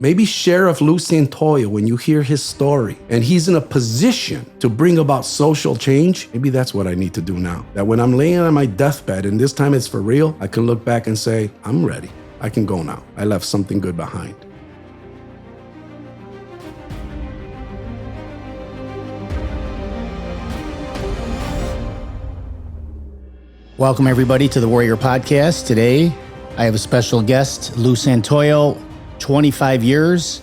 maybe Sheriff Lou Santoyo, when you hear his story and he's in a position to bring about social change, maybe that's what I need to do now. That when I'm laying on my deathbed and this time it's for real, I can look back and say, I'm ready. I can go now. I left something good behind. Welcome everybody to the Warrior Podcast. Today, I have a special guest, Lou Santoyo, 25 years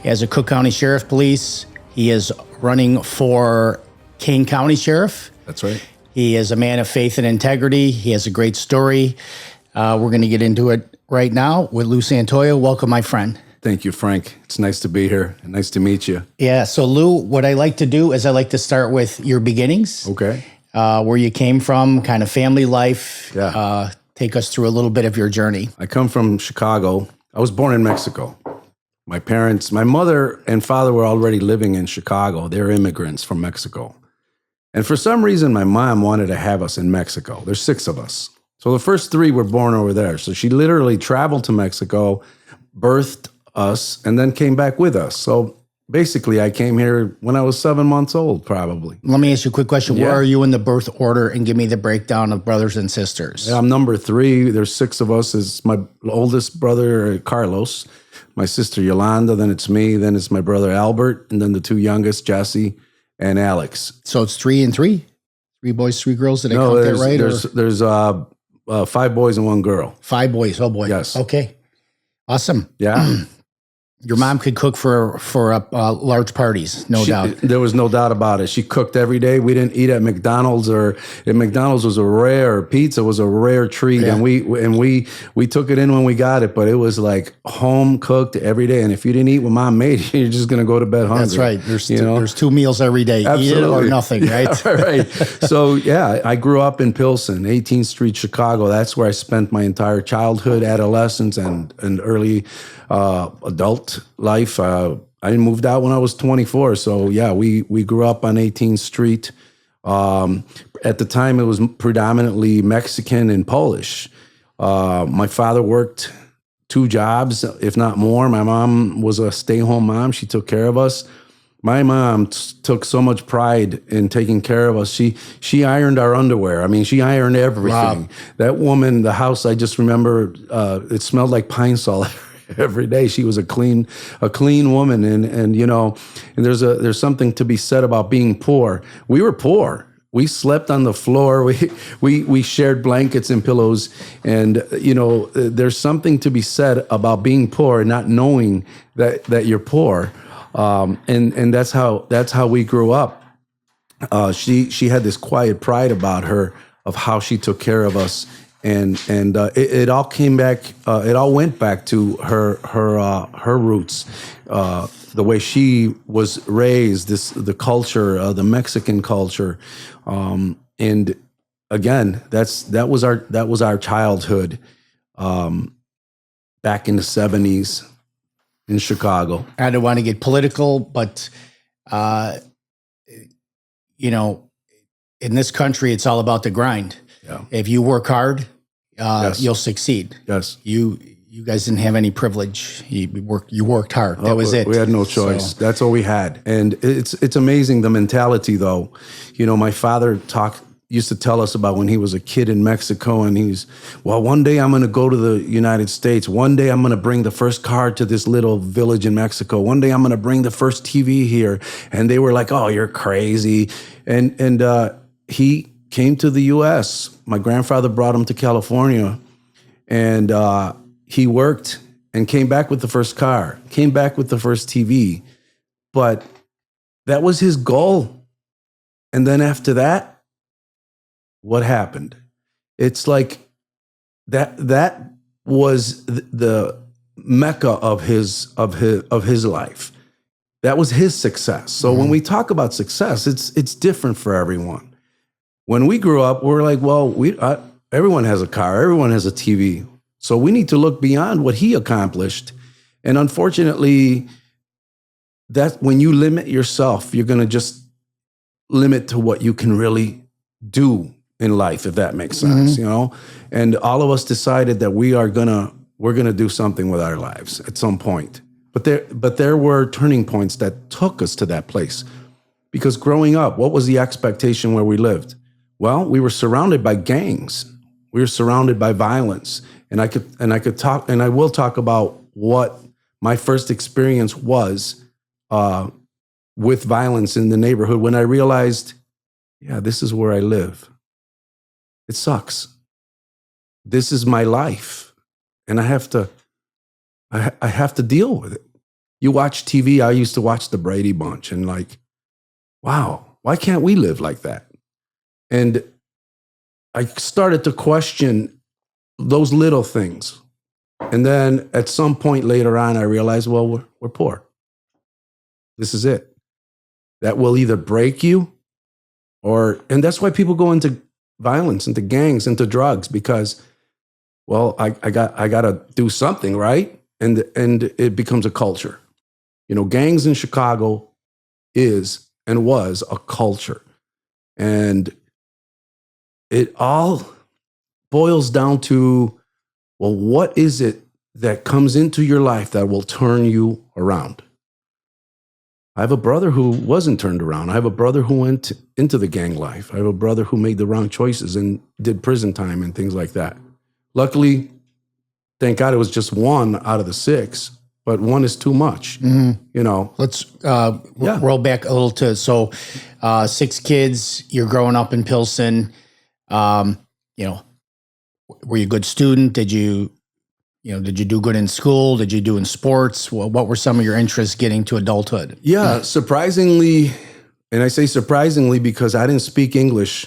as a Cook County Sheriff Police. He is running for Kane County Sherriff. That's right. He is a man of faith and integrity. He has a great story. We're going to get into it right now with Lou Santoyo. Welcome, my friend. Thank you, Frank. It's nice to be here. Nice to meet you. Yeah, so Lou, what I like to do is I like to start with your beginnings. Okay. Where you came from, kind of family life. Yeah. Take us through a little bit of your journey. I come from Chicago. I was born in Mexico. My mother and father were already living in Chicago. They're immigrants from Mexico. And for some reason, my mom wanted to have us in Mexico. There's 6 of us. So the first 3 were born over there. So she literally traveled to Mexico, birthed us, and then came back with us. So basically, I came here when I was 7 months old, probably. Let me ask you a quick question. Yeah. Where are you in the birth order, and give me the breakdown of brothers and sisters? I'm number 3. There's 6 of us. It's my oldest brother, Carlos, my sister, Yolanda, then it's me, then it's my brother, Albert, and then the 2 youngest, Jesse and Alex. So it's 3 and 3? 3 boys, 3 girls? Did I count that right? There's 5 boys and 1 girl. 5 boys. Oh, boy. Yes. Okay. Awesome. Yeah. Your mom could cook for large parties, no doubt. There was no doubt about it. She cooked every day. We didn't eat at McDonald's, or if McDonald's was a rare, pizza was a rare treat, Yeah. and we took it in when we got it. But it was like home cooked every day. And if you didn't eat what mom made, you're just gonna go to bed hungry. That's right. There's 2 meals every day. Absolutely. Eat it or nothing, right? Yeah, right. So yeah, I grew up in Pilsen, 18th Street, Chicago. That's where I spent my entire childhood, adolescence, and early adult life. I moved out when I was 24. So yeah, we grew up on 18th Street. At the time, it was predominantly Mexican and Polish. My father worked 2 jobs, if not more. My mom was a stay-home mom. She took care of us. My mom took so much pride in taking care of us. She ironed our underwear. I mean, she ironed everything. Wow. That woman, the house, I just remember, it smelled like pine sol every day. She was a clean woman, and you know, and there's something to be said about being poor. We were poor. We slept on the floor. We shared blankets and pillows, and you know, there's something to be said about being poor and not knowing that you're poor. And that's how we grew up. She had this quiet pride about her of how she took care of us. And it all came back. It all went back to her roots, the way she was raised, the culture, the Mexican culture, and again, that was our childhood, back in the 70s in Chicago. I don't want to get political, but you know, in this country, it's all about the grind. Yeah. If you work hard, Yes. you'll succeed. Yes. You guys didn't have any privilege. You worked hard. That was it. We had no choice. So. That's all we had. And it's amazing, the mentality, though. You know, my father used to tell us about when he was a kid in Mexico, and one day I'm going to go to the United States. One day I'm going to bring the first car to this little village in Mexico. One day I'm going to bring the first TV here. And they were like, "Oh, you're crazy." And he came to the U.S. My grandfather brought him to California, and he worked and came back with the first car, came back with the first TV. But that was his goal. And then after that, what happened? It's like that was the mecca of his life. That was his success. So when we talk about success, it's different for everyone. When we grew up, we're like, well, everyone has a car, everyone has a TV. So we need to look beyond what he accomplished. And unfortunately, that when you limit yourself, you're going to just limit to what you can really do in life, if that makes sense, you know? And all of us decided that we're going to do something with our lives at some point. But there were turning points that took us to that place. Because growing up, what was the expectation where we lived? Well, we were surrounded by gangs. We were surrounded by violence. And I could talk, and I will talk about what my first experience was with violence in the neighborhood when I realized, yeah, this is where I live. It sucks. This is my life. And I have to deal with it. You watch TV, I used to watch the Brady Bunch and like, wow, why can't we live like that? And I started to question those little things. And then at some point later on, I realized, well, we're poor. This is it. That will either break you and that's why people go into violence, into gangs, into drugs, because, well, I got to do something, right? And it becomes a culture. You know, gangs in Chicago is and was a culture. And it all boils down to, well, what is it that comes into your life that will turn you around? I have a brother who wasn't turned around. I have a brother who went into the gang life. I have a brother who made the wrong choices and did prison time and things like that. Luckily, thank God it was just one out of the 6, but one is too much, you know. Let's roll back a little to, 6 kids, you're growing up in Pilsen. You know, were you a good student? Did you do good in school? Did you do in sports? What were some of your interests getting to adulthood? Yeah, surprisingly, and I say surprisingly because I didn't speak English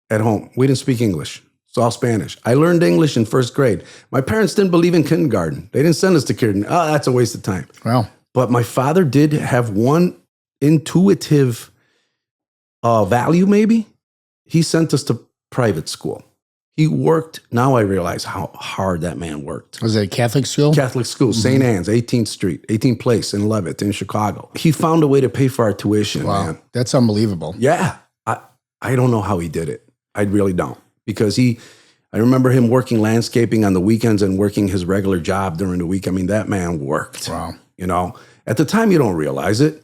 at home. We didn't speak English. It's all Spanish. I learned English in 1st grade. My parents didn't believe in kindergarten. They didn't send us to kindergarten. Oh, that's a waste of time. Wow. But my father did have one intuitive value, maybe. He sent us to private school. He worked. Now I realize how hard that man worked. Was it a Catholic school? Catholic school, St. Anne's, 18th Street, 18th Place in Leavitt in Chicago. He found a way to pay for our tuition, man. That's unbelievable. Yeah. I don't know how he did it. I really don't. Because I remember him working landscaping on the weekends and working his regular job during the week. I mean, that man worked. Wow. You know, at the time you don't realize it.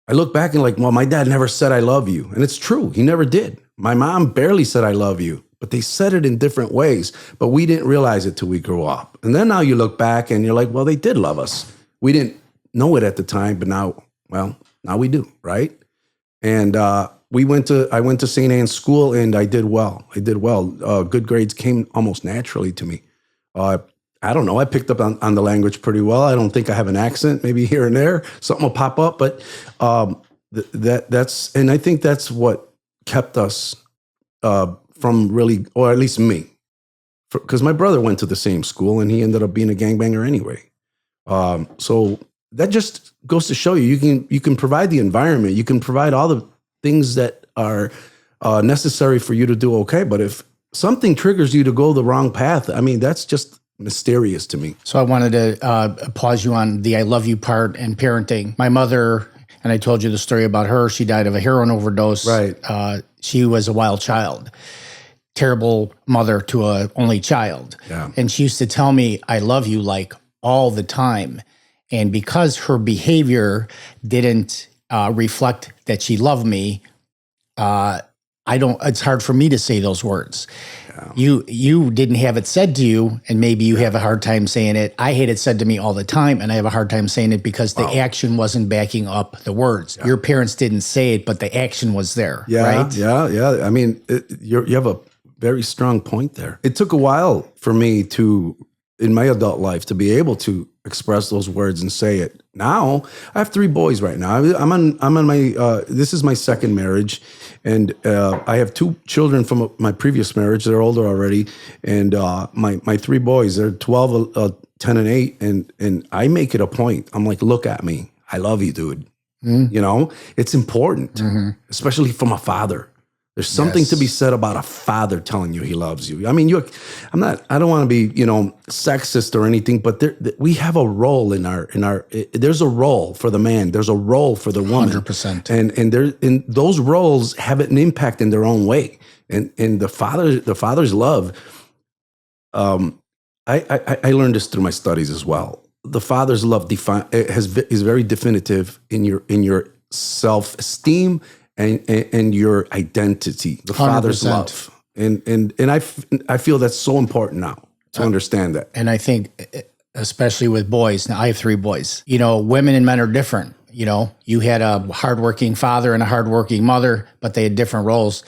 I look back and like, well, my dad never said I love you. And it's true. He never did. My mom barely said I love you, but they said it in different ways. But we didn't realize it till we grew up. And then now you look back and you're like, well, they did love us. We didn't know it at the time, but now we do, right? And I went to St. Anne's School and I did well. Good grades came almost naturally to me. I don't know. I picked up on the language pretty well. I don't think I have an accent, maybe here and there. Something will pop up, but that's and I think that's what kept us from really, or at least me, because my brother went to the same school and he ended up being a gangbanger anyway. So that just goes to show you can provide the environment, you can provide all the things that are necessary for you to do okay. But if something triggers you to go the wrong path, I mean, that's just mysterious to me. So I wanted to pause you on the I love you part and parenting. My mother, and I told you the story about her, she died of a heroin overdose. Right. She was a wild child. Terrible mother to a only child. Yeah. And she used to tell me, I love you, like all the time. And because her behavior didn't reflect that she loved me, it's hard for me to say those words. Yeah. You didn't have it said to you, and maybe you have a hard time saying it. I had it said to me all the time, and I have a hard time saying it because the action wasn't backing up the words. Yeah. Your parents didn't say it, but the action was there, right? Yeah. I mean, you have a very strong point there. It took a while for me in my adult life, to be able to express those words and say it. Now, I have 3 boys right now. I'm on my, this is my second marriage, and I have 2 children from my previous marriage. They're older already, and my 3 boys, they're 12, 10, and 8, and I make it a point. I'm like, look at me. I love you, dude. You know, it's important, especially from a father. There's something to be said about a father telling you he loves you. I mean, I don't want to be, sexist or anything, but we have a role there's a role for the man. There's a role for the woman. 100%. And those roles have an impact in their own way. And the father's love, I learned this through my studies as well. the Father's love is very definitive in your self-esteem and your identity. The 100%. Father's love, and I feel that's so important now to understand that. And I think, especially with boys, now I have 3 boys. You know, women and men are different. You know, you had a hardworking father and a hardworking mother, but they had different roles.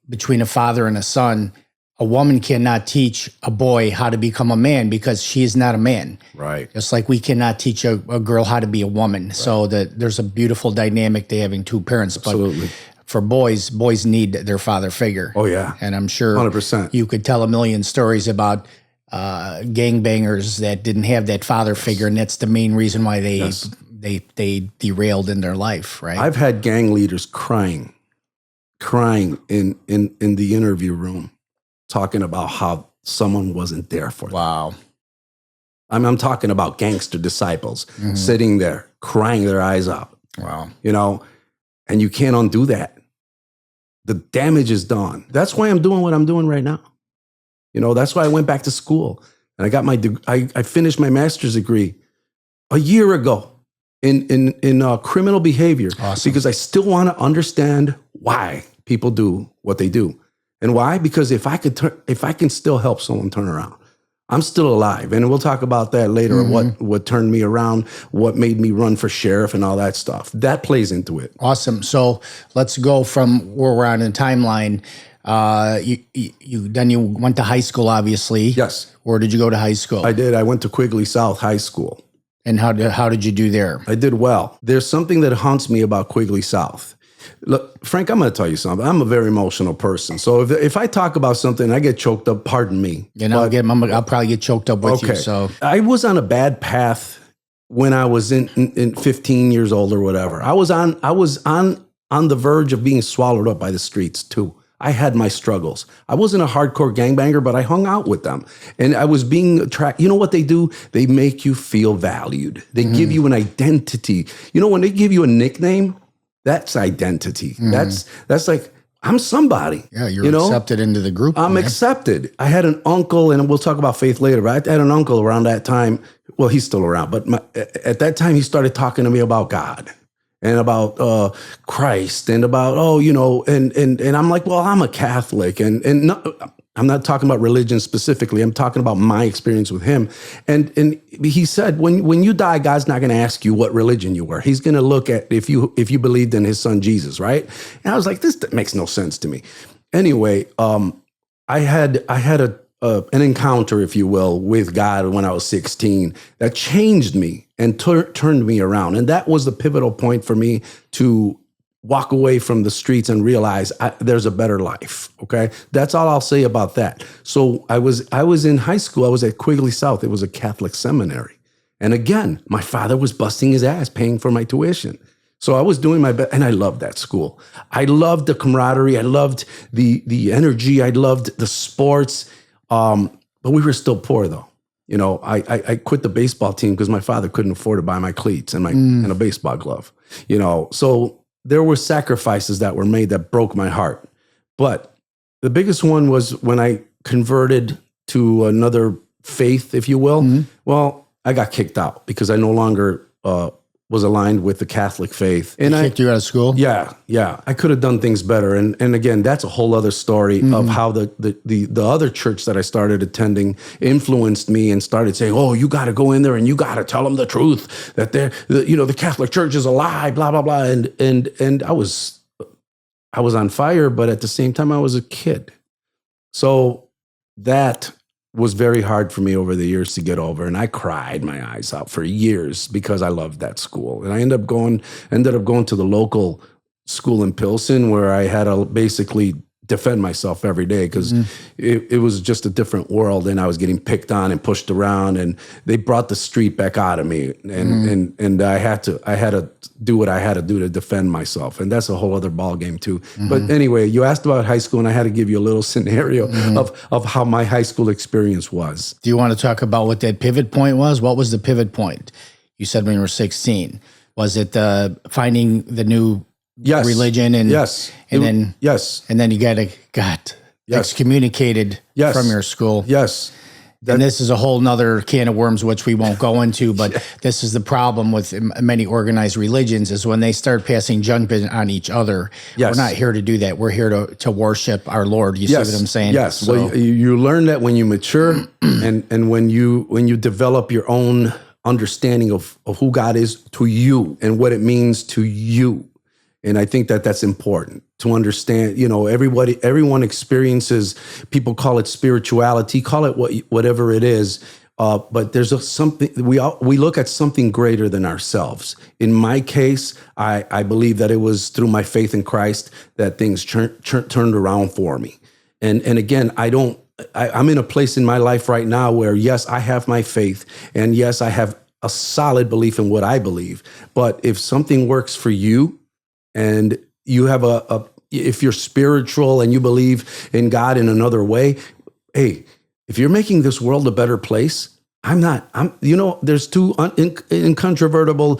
Between a father and a son, a woman cannot teach a boy how to become a man because she is not a man. Right. Just like we cannot teach a girl how to be a woman. Right. So there's a beautiful dynamic to having 2 parents. Absolutely. But for boys need their father figure. Oh, yeah. And I'm sure 100%. You could tell a million stories about gangbangers that didn't have that father figure, and that's the main reason why they derailed in their life, right? I've had gang leaders crying in the interview room, talking about how someone wasn't there for them. Wow. I'm talking about gangster disciples sitting there crying their eyes out. Wow. You know, and you can't undo that. The damage is done. That's why I'm doing what I'm doing right now. You know, that's why I went back to school and I got I finished my master's degree a year ago in criminal behavior. Awesome. Because I still want to understand why people do what they do. And why? Because if I can still help someone turn around, I'm still alive. And we'll talk about that later, what turned me around, what made me run for sheriff and all that stuff. That plays into it. Awesome. So let's go from where we're on in the timeline. You went to high school, obviously. Yes. Where did you go to high school? I did. I went to Quigley South High School. And how did you do there? I did well. There's something that haunts me about Quigley South. Look, Frank, I'm going to tell you something. I'm a very emotional person. So if I talk about something, I get choked up, pardon me. And I'll probably get choked up with you. So I was on a bad path when I was in 15 years old or whatever. I was on the verge of being swallowed up by the streets too. I had my struggles. I wasn't a hardcore gangbanger, but I hung out with them. And I was being attracted. You know what they do? They make you feel valued. They give you an identity. You know, when they give you a nickname, that's identity. That's like, I'm somebody. Yeah, you're accepted into the group. I'm accepted. I had an uncle, and we'll talk about faith later, but I had an uncle around that time. Well, he's still around, but at that time, he started talking to me about God and about Christ and about, and I'm like, well, I'm a Catholic. And I'm not talking about religion specifically. I'm talking about my experience with him. And he said, when you die, God's not going to ask you what religion you were. He's going to look at if you believed in his son, Jesus, right? And I was like, this makes no sense to me. Anyway, I had an encounter, if you will, with God when I was 16 that changed me and turned me around. And that was the pivotal point for me to walk away from the streets and realize there's a better life. Okay. That's all I'll say about that. So I was in high school. I was at Quigley South. It was a Catholic seminary. And again, my father was busting his ass paying for my tuition. So I was doing my best, and I loved that school. I loved the camaraderie. I loved the energy. I loved the sports. But we were still poor though. You know, I quit the baseball team because my father couldn't afford to buy my cleats and and a baseball glove, you know. So there were sacrifices that were made that broke my heart. But the biggest one was when I converted to another faith, if you will. Well, I got kicked out because I no longer was aligned with the Catholic faith. And kicked you out of school? Yeah. I could have done things better. And again, that's a whole other story of how the other church that I started attending influenced me and started saying, oh, you got to go in there and you got to tell them the truth that the Catholic Church is a lie, blah, blah, blah. And I was on fire, but at the same time, I was a kid. So that was very hard for me over the years to get over. And I cried my eyes out for years because I loved that school. And I ended up going to the local school in Pilsen where I had to basically defend myself every day because it was just a different world. And I was getting picked on and pushed around, and they brought the street back out of me. And I had to do what I had to do to defend myself. And that's a whole other ball game too. But anyway, you asked about high school, and I had to give you a little scenario of how my high school experience was. Do you want to talk about what that pivot point was? What was the pivot point? You said when you were 16. Was it finding the new religion? And then you got excommunicated from your school. Yes. And this is a whole nother can of worms, which we won't go into, but this is the problem with many organized religions is when they start passing judgment on each other. Yes. We're not here to do that. We're here to worship our Lord. You see what I'm saying? Yes. So, Well, you learn that when you mature and when you develop your own understanding of who God is to you and what it means to you. And I think that that's important to understand. Everyone experiences, people call it spirituality, call it whatever it is. But there's something, we look at something greater than ourselves. In my case, I believe that it was through my faith in Christ that things turned around for me. And again, I'm in a place in my life right now where, yes, I have my faith, and yes, I have a solid belief in what I believe. But if something works for you, and you have if you're spiritual and you believe in God in another way, hey, if you're making this world a better place, there's two incontrovertible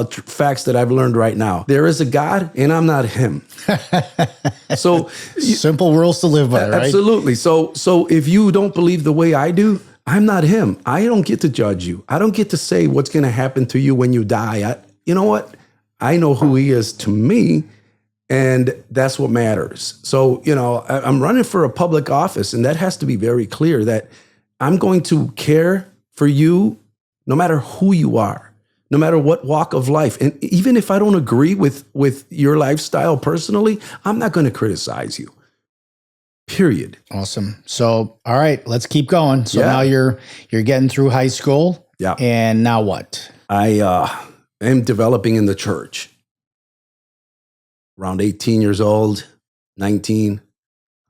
facts that I've learned right now. There is a God and I'm not him. So simple rules to live by, right? Absolutely. So if you don't believe the way I do, I'm not him. I don't get to judge you. I don't get to say what's going to happen to you when you die. You know what? I know who he is to me, and that's what matters. So, I'm running for a public office, and that has to be very clear that I'm going to care for you no matter who you are, no matter what walk of life. And even if I don't agree with your lifestyle personally, I'm not going to criticize you. Period. Awesome. So, all right, let's keep going. So now you're getting through high school. Yeah. And now what? I'm developing in the church. Around 18 years old, 19,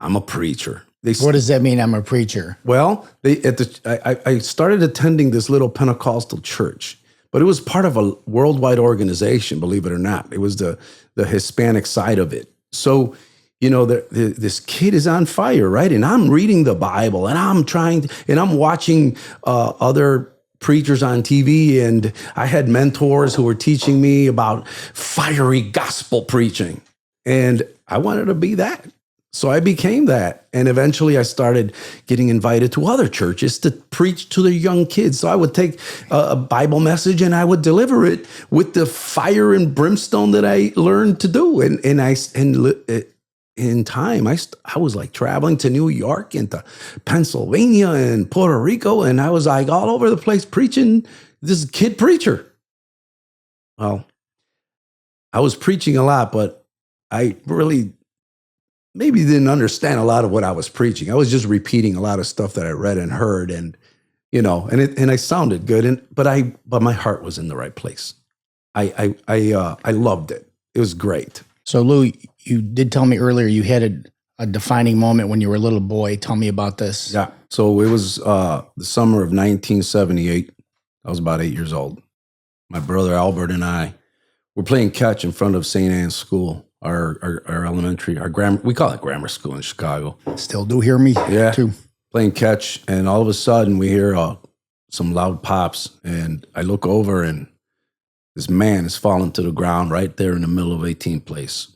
I'm a preacher. What does that mean? I'm a preacher. Well, I started attending this little Pentecostal church, but it was part of a worldwide organization, believe it or not. It was the Hispanic side of it. So, this kid is on fire, right? And I'm reading the Bible, and I'm watching other preachers on TV, and I had mentors who were teaching me about fiery gospel preaching, and I wanted to be that. So I became that, and eventually I started getting invited to other churches to preach to their young kids. So I would take a Bible message and I would deliver it with the fire and brimstone that I learned to do, in time, I was like traveling to New York and to Pennsylvania and Puerto Rico, and I was like all over the place preaching, this kid preacher. Well, I was preaching a lot, but I really maybe didn't understand a lot of what I was preaching. I was just repeating a lot of stuff that I read and heard, and I sounded good, but my heart was in the right place. I loved it. It was great. So Lou, you did tell me earlier you had a defining moment when you were a little boy. Tell me about this. Yeah. So it was the summer of 1978. I was about 8 years old. My brother Albert and I were playing catch in front of St. Anne's School, our elementary, we call it grammar school in Chicago. Still do hear me too. Playing catch, and all of a sudden we hear some loud pops, and I look over, and this man is falling to the ground right there in the middle of 18th place.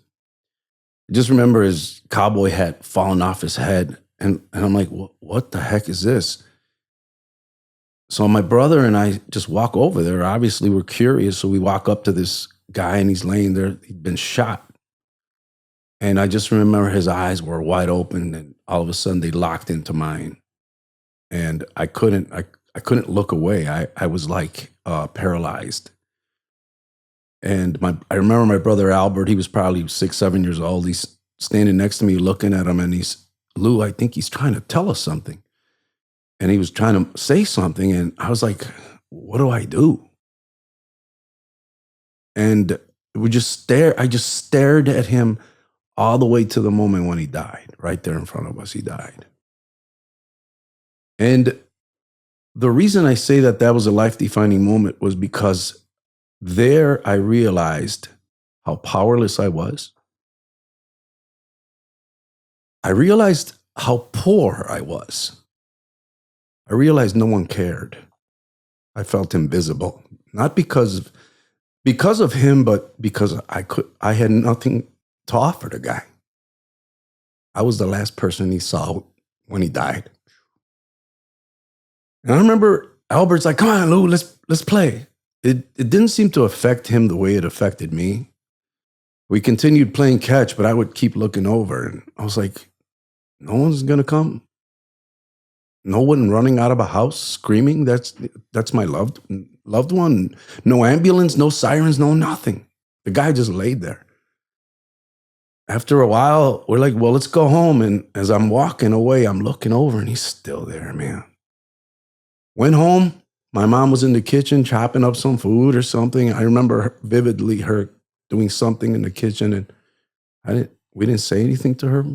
I just remember his cowboy hat falling off his head, and I'm like, what the heck is this? So my brother and I just walk over there. Obviously, we're curious, so we walk up to this guy, and he's laying there. He'd been shot. And I just remember his eyes were wide open, and all of a sudden they locked into mine. And I couldn't look away. I was like paralyzed. And I remember my brother Albert, he was probably 6, 7 years old. He's standing next to me looking at him, and Lou, I think he's trying to tell us something. And he was trying to say something, and I was like, what do I do? And I just stared at him all the way to the moment when he died. Right there in front of us, he died. And the reason I say that was a life-defining moment was because there I realized how powerless I was. I realized how poor I was. I realized no one cared. I felt invisible, not because of him, but because I had nothing to offer the guy. I was the last person he saw when he died. And I remember Albert's like, come on, Lou, let's play. It didn't seem to affect him the way it affected me. We continued playing catch, but I would keep looking over. And I was like, no one's going to come. No one running out of a house screaming. That's my loved one. No ambulance, no sirens, no nothing. The guy just laid there. After a while, we're like, well, let's go home. And as I'm walking away, I'm looking over and he's still there, man. Went home. My mom was in the kitchen chopping up some food or something. I remember vividly her doing something in the kitchen, and we didn't say anything to her.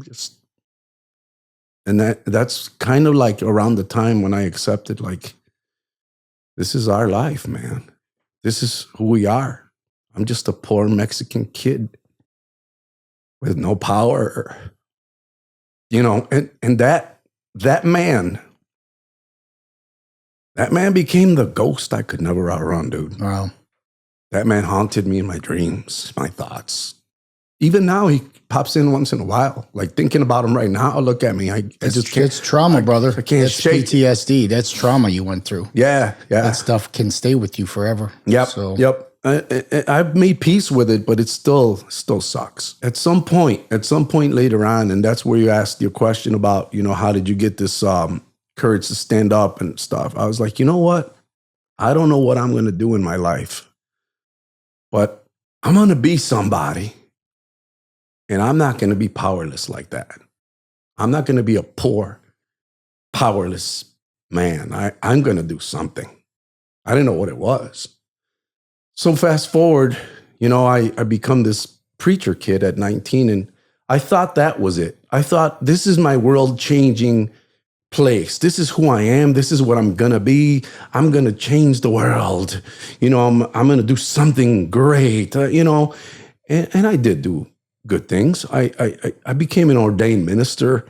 And that's kind of like around the time when I accepted, like, this is our life, man. This is who we are. I'm just a poor Mexican kid with no power, and that man became the ghost I could never outrun, dude. Wow. That man haunted me in my dreams, my thoughts. Even now, he pops in once in a while. Like, thinking about him right now, look at me. I just can't. It's trauma, brother. I can't shake it. PTSD. That's trauma you went through. Yeah. That stuff can stay with you forever. Yep. I've made peace with it, but it still sucks. At some point later on, and that's where you asked your question about, how did you get this courage to stand up and stuff. I was like, you know what? I don't know what I'm going to do in my life, but I'm going to be somebody. And I'm not going to be powerless like that. I'm not going to be a poor, powerless man. I'm going to do something. I didn't know what it was. So fast forward, I become this preacher kid at 19, and I thought that was it. I thought, this is my world-changing place. This is who I am. This is what I'm going to be. I'm going to change the world. I'm going to do something great, and I did do good things. I became an ordained minister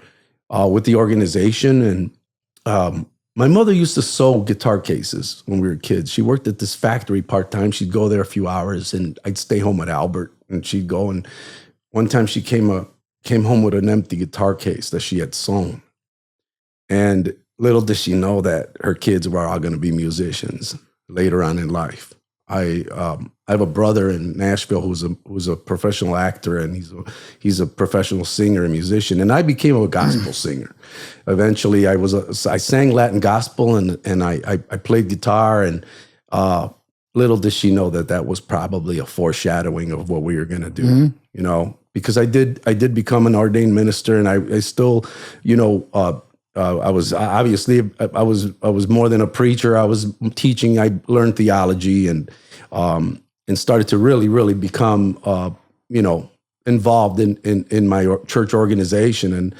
with the organization, and my mother used to sew guitar cases when we were kids. She worked at this factory part-time. She'd go there a few hours, and I'd stay home with Albert, and she'd go. And one time she came home with an empty guitar case that she had sewn. And little did she know that her kids were all going to be musicians later on in life. I have a brother in Nashville who's a professional actor, and he's a professional singer and musician. And I became a gospel singer. Eventually, I sang Latin gospel, and I played guitar. And little did she know that was probably a foreshadowing of what we were going to do. Because I did become an ordained minister, and I still, I was more than a preacher. I was teaching. I learned theology and started to really, really become, involved in my church organization. And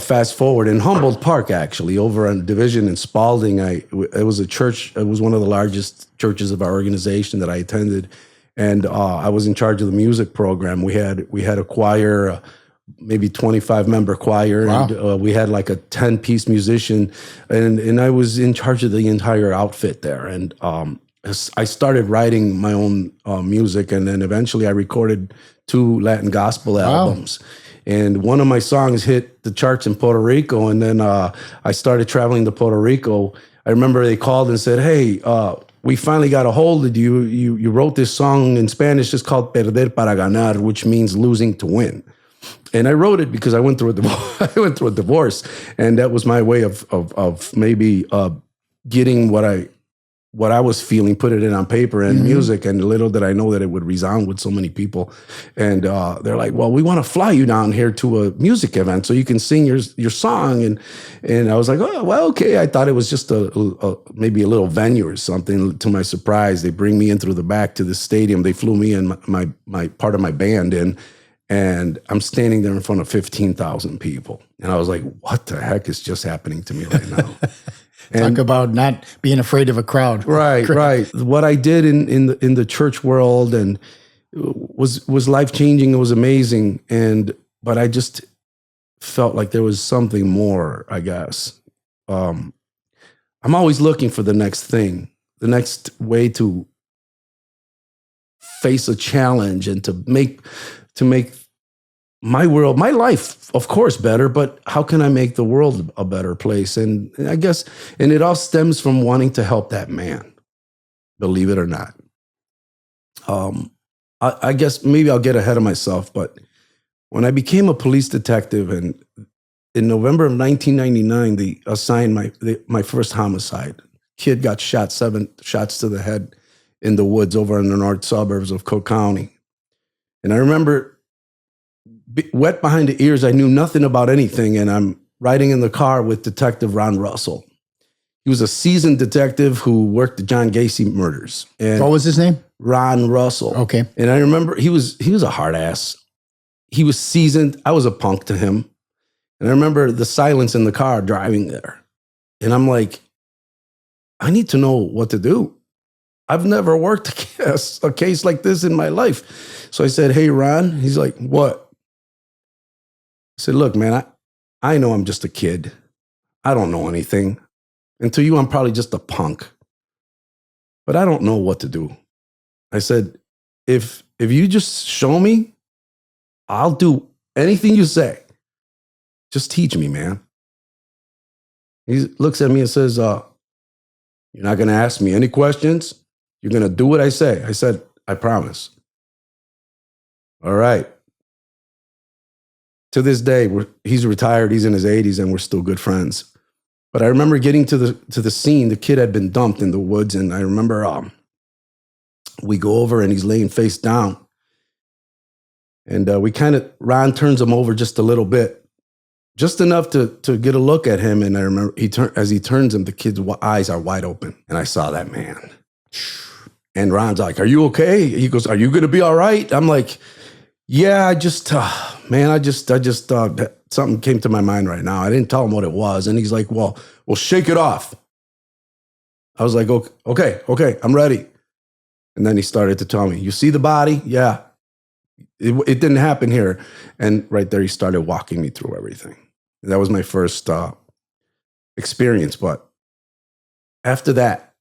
fast forward in Humboldt Park, actually, over on Division in Spalding, it was a church. It was one of the largest churches of our organization that I attended, and I was in charge of the music program. We had a choir. Maybe 25-member choir. Wow. And we had like a 10-piece musician, and I was in charge of the entire outfit there. And I started writing my own music, and then eventually I recorded 2 Latin gospel albums. Wow. And one of my songs hit the charts in Puerto Rico, and then I started traveling to Puerto Rico. I remember they called and said, hey, we finally got a hold of you. You wrote this song in Spanish. It's called Perder para Ganar, which means losing to win. And I wrote it because I went through a divorce, and that was my way of maybe getting what I was feeling, put it in on paper and music. And little did I know that it would resound with so many people. And they're like, "Well, we want to fly you down here to a music event so you can sing your song." And I was like, "Oh, well, okay." I thought it was just maybe a little venue or something. To my surprise, they bring me in through the back to the stadium. They flew me and my part of my band in. And I'm standing there in front of 15,000 people. And I was like, what the heck is just happening to me right now? Talk about not being afraid of a crowd. Right. What I did in the church world and was life-changing. It was amazing. But I just felt like there was something more, I guess. I'm always looking for the next thing, the next way to face a challenge and to make my world, my life, of course, better, but how can I make the world a better place? And I guess, and it all stems from wanting to help that man, believe it or not. I guess maybe I'll get ahead of myself, but when I became a police detective, and in November of 1999, they assigned my first homicide. Kid got shot, 7 shots to the head in the woods over in the north suburbs of Cook County. And I remember wet behind the ears. I knew nothing about anything. And I'm riding in the car with Detective Ron Russell. He was a seasoned detective who worked the John Gacy murders. And What was his name? Ron Russell. Okay. And I remember he was a hard ass. He was seasoned. I was a punk to him. And I remember the silence in the car driving there. And I'm like, I need to know what to do. I've never worked a case like this in my life. So I said, hey, Ron. He's like, what? I said, look, man, I know I'm just a kid. I don't know anything. And to you, I'm probably just a punk. But I don't know what to do. I said, if you just show me, I'll do anything you say. Just teach me, man. He looks at me and says, you're not going to ask me any questions. You're going to do what I say. I said, I promise. All right. To this day, he's retired. He's in his 80s, and we're still good friends. But I remember getting to the scene. The kid had been dumped in the woods, and I remember we go over, and he's laying face down. And Ron turns him over just a little bit. Just enough to get a look at him. And I remember as he turns him, the kid's eyes are wide open. And I saw that man. And Ron's like, are you okay? He goes, are you going to be all right? I'm like, yeah, I just something came to my mind right now. I didn't tell him what it was. And he's like, well, shake it off. I was like, okay, I'm ready. And then he started to tell me, you see the body? Yeah. It didn't happen here. And right there, he started walking me through everything. That was my first experience. But after that,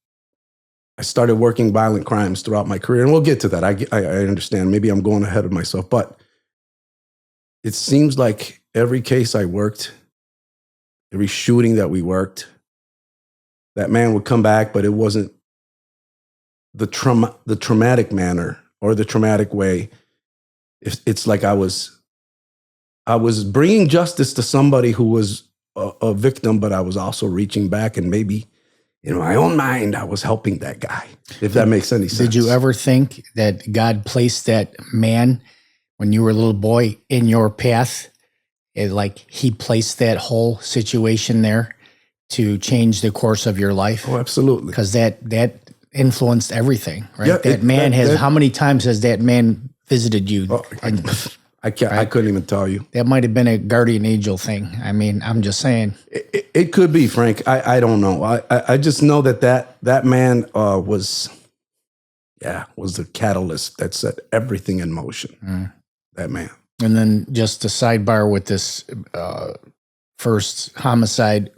I started working violent crimes throughout my career. And we'll get to that. I understand. Maybe I'm going ahead of myself. But it seems like every case I worked, every shooting that we worked, that man would come back, but it wasn't the traumatic manner or the traumatic way. It's like I was bringing justice to somebody who was a victim, but I was also reaching back, and maybe in my own mind, I was helping that guy, if that makes any sense. Did you ever think that God placed that man when you were a little boy in your path? Like he placed that whole situation there to change the course of your life? Oh, absolutely. Because that influenced everything, right? Yeah, how many times has that man visited you? Oh, I couldn't even tell you. That might have been a guardian angel thing. I mean, I'm just saying. It could be, Frank. I don't know. I just know that man was the catalyst that set everything in motion. That man. And then just a sidebar with this first homicide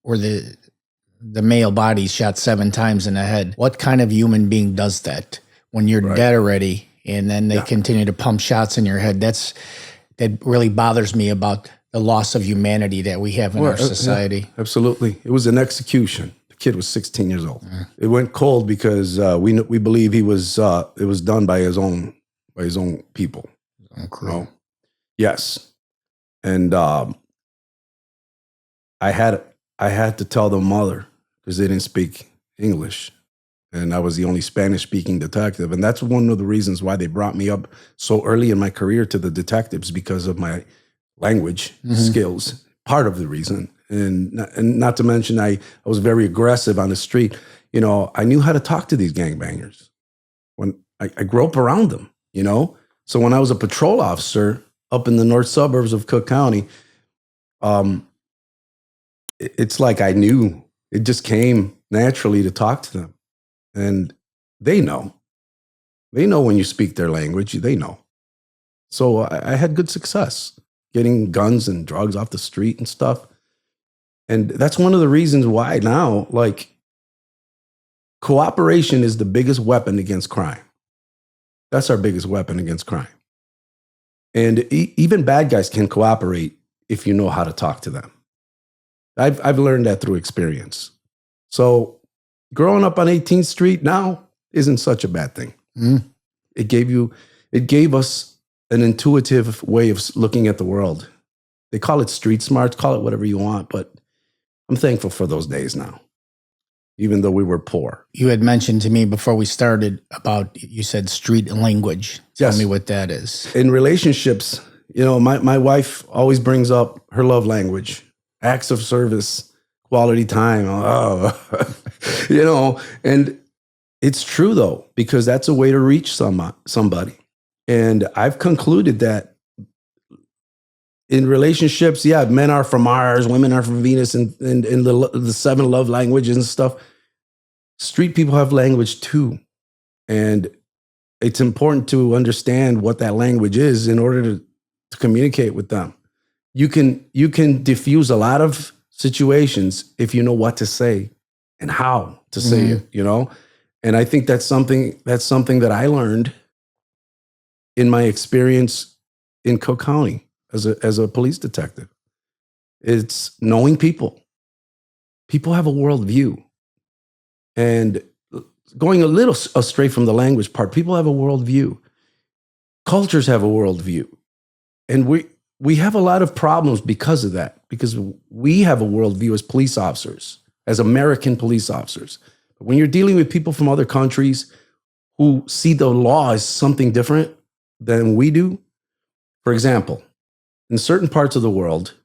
where the male body shot 7 times in the head. What kind of human being does that when you're dead already? And then they continue to pump shots in your head. That really bothers me about the loss of humanity that we have in our society. Yeah, absolutely. It was an execution. The kid was 16 years old. It went cold because we believe it was done by his own people. His own crew. Yes. And I had to tell the mother because they didn't speak English. And I was the only Spanish-speaking detective. And that's one of the reasons why they brought me up so early in my career to the detectives, because of my language skills. Part of the reason. And not to mention, I was very aggressive on the street. You know, I knew how to talk to these gangbangers. When I grew up around them, you know? So when I was a patrol officer up in the north suburbs of Cook County, it's like I knew. It just came naturally to talk to them. And they know. They know when you speak their language. They know. So I had good success getting guns and drugs off the street and stuff. And that's one of the reasons why now, like, cooperation is the biggest weapon against crime. That's our biggest weapon against crime. And even bad guys can cooperate if you know how to talk to them. I've learned that through experience. So growing up on 18th Street now isn't such a bad thing. Mm. It gave us an intuitive way of looking at the world. They call it street smart, call it whatever you want, but I'm thankful for those days now, even though we were poor. You had mentioned to me before we started about, you said street language. Tell me what that is. In relationships, my wife always brings up her love language, acts of service, quality time. And it's true though, because that's a way to reach somebody. And I've concluded that in relationships, men are from Mars, women are from Venus, and the 7 love languages and stuff. Street people have language too. And it's important to understand what that language is in order to communicate with them. You can diffuse a lot of situations if you know what to say and how to say it, And I think that's something that I learned in my experience in Cook County as a police detective. It's knowing people. People have a worldview. And going a little astray from the language part, people have a worldview. Cultures have a worldview. And we have a lot of problems because of that, because we have a worldview as police officers, as American police officers. But when you're dealing with people from other countries who see the law as something different than we do, for example, in certain parts of the world,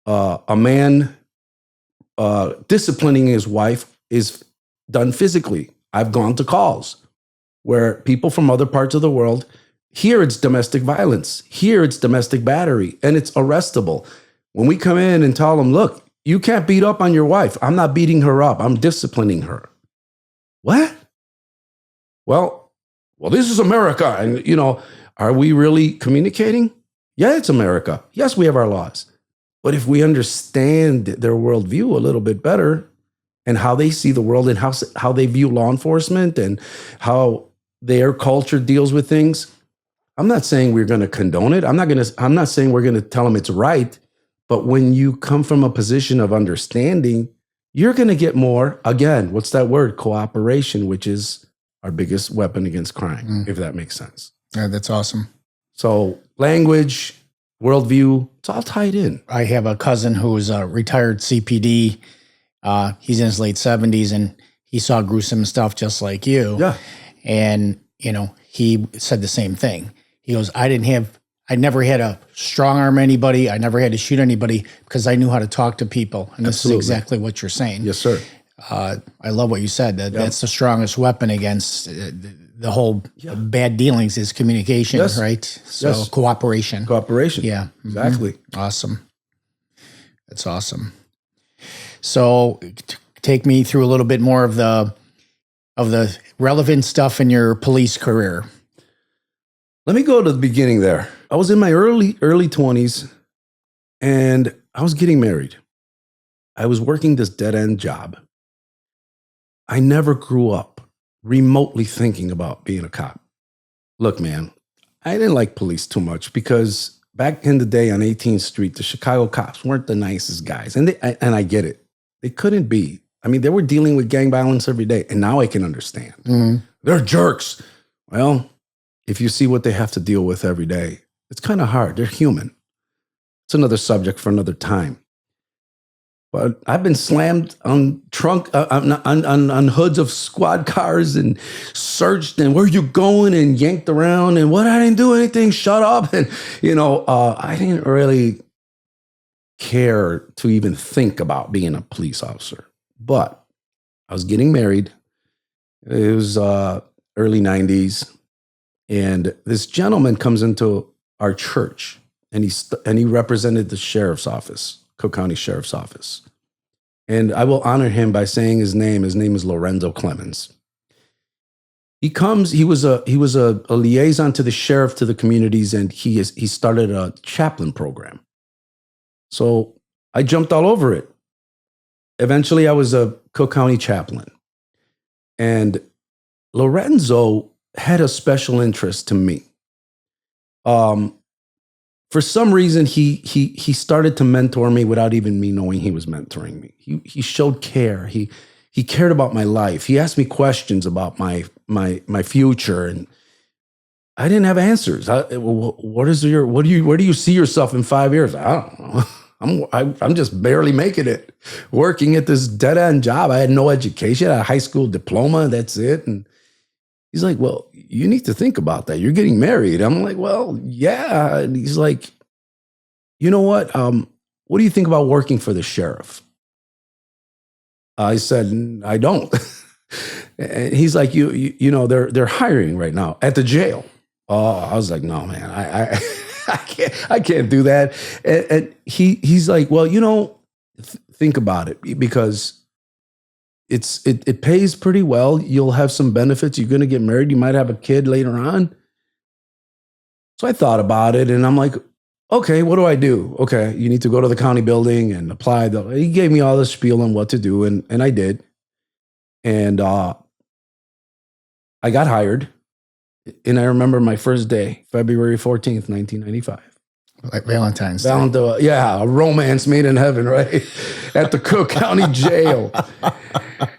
a man disciplining his wife is done physically. I've gone to calls where people from other parts of the world, here it's domestic violence, here it's domestic battery, and it's arrestable. When we come in and tell them, look, you can't beat up on your wife. I'm not beating her up. I'm disciplining her. What? Well, this is America. And, are we really communicating? Yeah, it's America. Yes, we have our laws. But if we understand their worldview a little bit better and how they see the world and how they view law enforcement and how their culture deals with things, I'm not saying we're going to condone it. I'm not saying we're going to tell them it's right. But when you come from a position of understanding, you're going to get more, again, what's that word? Cooperation, which is our biggest weapon against crime, if that makes sense. Yeah, that's awesome. So language, worldview, it's all tied in. I have a cousin who's a retired CPD. He's in his late 70s, and he saw gruesome stuff just like you. Yeah. And, he said the same thing. He goes, I never had to strong arm anybody. I never had to shoot anybody because I knew how to talk to people. And this Absolutely. is exactly what you're saying. Yes, sir. I love what you said. That's the strongest weapon against the whole bad dealings is communication, right? So cooperation. Cooperation. Yeah. Exactly. Awesome. That's awesome. So take me through a little bit more of the relevant stuff in your police career. Let me go to the beginning there. I was in my early 20s and I was getting married. I was working this dead-end job. I never grew up remotely thinking about being a cop. Look, man, I didn't like police too much because back in the day on 18th Street, the Chicago cops weren't the nicest guys. And I get it. They couldn't be. I mean, they were dealing with gang violence every day. And now I can understand. Mm-hmm. They're jerks. Well, if you see what they have to deal with every day, it's kind of hard. They're human. It's another subject for another time. But I've been slammed on on hoods of squad cars and searched and where you going and yanked around and what, I didn't do anything, shut up. And, I didn't really care to even think about being a police officer. But I was getting married. It was early 90s. And this gentleman comes into our church and he represented the sheriff's office. Cook County Sheriff's Office. And I will honor him by saying his name. His name is Lorenzo Clemens. He was a liaison to the sheriff, to the communities, and he started a chaplain program. So I jumped all over it. Eventually I was a Cook County chaplain. And Lorenzo had a special interest to me. for some reason, he started to mentor me without even me knowing he was mentoring me. He showed care. He cared about my life. He asked me questions about my future, and I didn't have answers. Where do you see yourself in 5 years? I don't know. I'm just barely making it, working at this dead end job. I had no education. I had a high school diploma. That's it. And he's like, well, you need to think about that. You're getting married. I'm like, well, yeah. And he's like, you know what? What do you think about working for the sheriff? I said, I don't. And he's like, you know, they're hiring right now at the jail. Oh, I was like, no, man, I can't do that. And he's like, well, you know, think about it, because it pays pretty well. You'll have some benefits. You're going to get married. You might have a kid later on. So I thought about it, and I'm like, okay, what do I do? Okay, you need to go to the county building and apply. He gave me all the spiel on what to do, and I did. And I got hired. And I remember my first day, February 14th, 1995. Like Valentine's Day. Yeah, a romance made in heaven, right? At the Cook County Jail.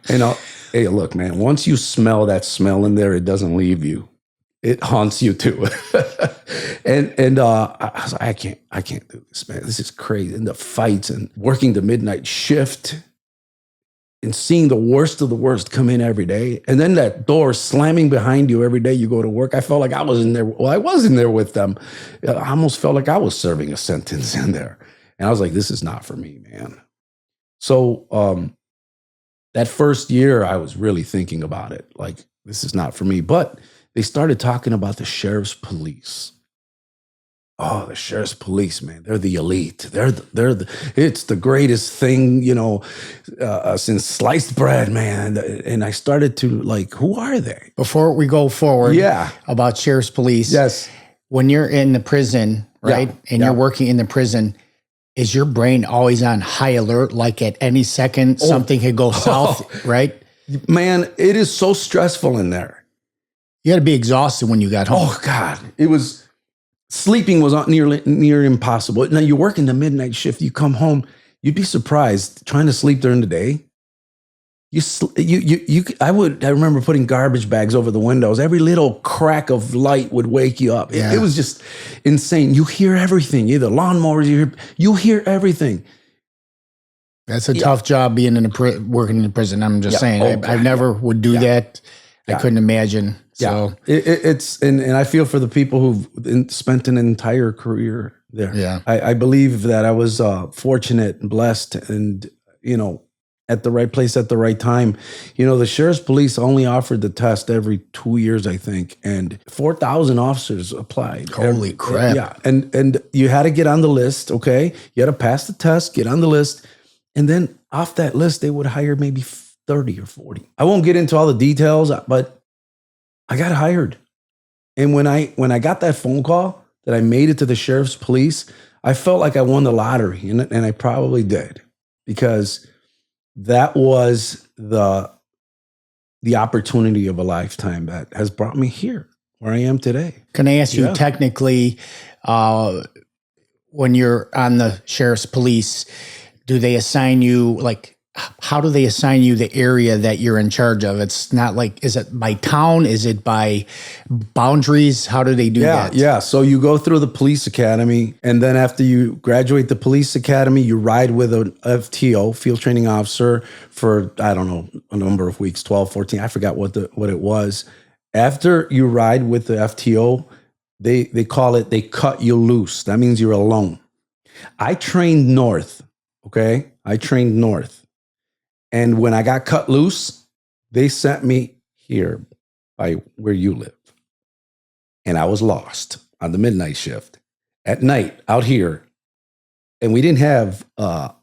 And hey, look, man, once you smell that smell in there, it doesn't leave you. It haunts you too. and I was like, I can't do this, man. This is crazy. And the fights and working the midnight shift and seeing the worst of the worst come in every day. And then that door slamming behind you every day you go to work. I felt like I was in there. Well, I was in there with them. I almost felt like I was serving a sentence in there. And I was like, this is not for me, man. So that first year, I was really thinking about it. Like, this is not for me. But they started talking about the sheriff's police. Oh, the sheriff's police, man. They're the elite. It's the greatest thing, you know, since sliced bread, man. And I started to like, who are they? Before we go forward, about sheriff's police. Yes. When you're in the prison, right, and you're working in the prison, is your brain always on high alert? Like at any second, something could go south, right? Man, it is so stressful in there. You had to be exhausted when you got home. Oh God, sleeping was near impossible. Now you work in the midnight shift, you come home, you'd be surprised trying to sleep during the day. I remember putting garbage bags over the windows. Every little crack of light would wake you up. It was just insane. You hear everything. Either lawnmowers, you hear everything. That's a tough job being working in a prison. I'm just saying. I never would do that. I couldn't imagine. So it's I feel for the people who've spent an entire career there. Yeah, I believe that I was fortunate and blessed, and you know, at the right place at the right time. You know, the sheriff's police only offered the test every 2 years, I think, and 4,000 officers applied. Holy crap! Yeah, and you had to get on the list. Okay, you had to pass the test, get on the list, and then off that list they would hire maybe 30 or 40. I won't get into all the details, but I got hired. And when I got that phone call that I made it to the sheriff's police, I felt like I won the lottery, and I probably did, because that was the opportunity of a lifetime that has brought me here where I am today. Can I ask you technically, when you're on the sheriff's police, do they assign you, like, how do they assign you the area that you're in charge of? It's not like, is it by town? Is it by boundaries? How do they do that? Yeah. So you go through the police academy, and then after you graduate the police academy, you ride with an FTO, field training officer, for, I don't know, a number of weeks, 12, 14. I forgot what it was. After you ride with the FTO, they call it, they cut you loose. That means you're alone. I trained north. Okay. I trained north. And when I got cut loose, they sent me here by where you live. And I was lost on the midnight shift at night out here. And we didn't have our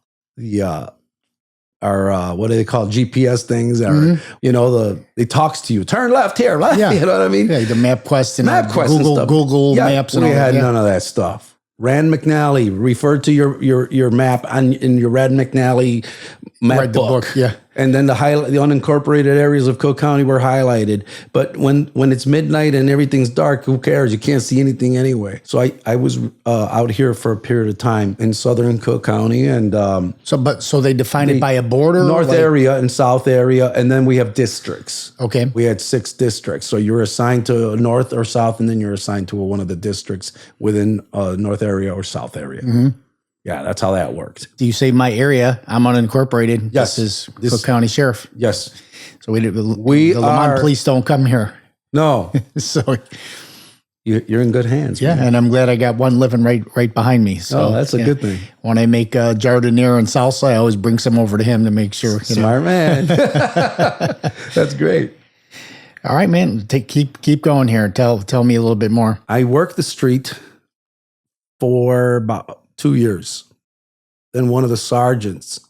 what do they call GPS things? You know, it talks to you. Turn left here. Left, you know what I mean? Yeah, the MapQuest and Google Maps. We had none of that stuff. Rand McNally, referred to your map in your Rand McNally map book. And then the unincorporated areas of Cook County were highlighted. But when it's midnight and everything's dark, who cares? You can't see anything anyway. So I was out here for a period of time in southern Cook County, and so they define it by a border, north area and south area, and then we have districts. Okay, we had 6 districts. So you're assigned to north or south, and then you're assigned to one of the districts within north area or south area. Mm-hmm. Yeah, that's how that worked. Do you say my area? I'm unincorporated. Yes. This is Cook County Sheriff. Yes. So the Lawman police don't come here. No. So you're in good hands. Yeah, man. and I'm glad I got one living right behind me. So that's a good thing. When I make jardinere and salsa, I always bring some over to him to make sure. Smart man. That's great. All right, man. Keep going here. Tell me a little bit more. I worked the street for about 2 years. Then one of the sergeants,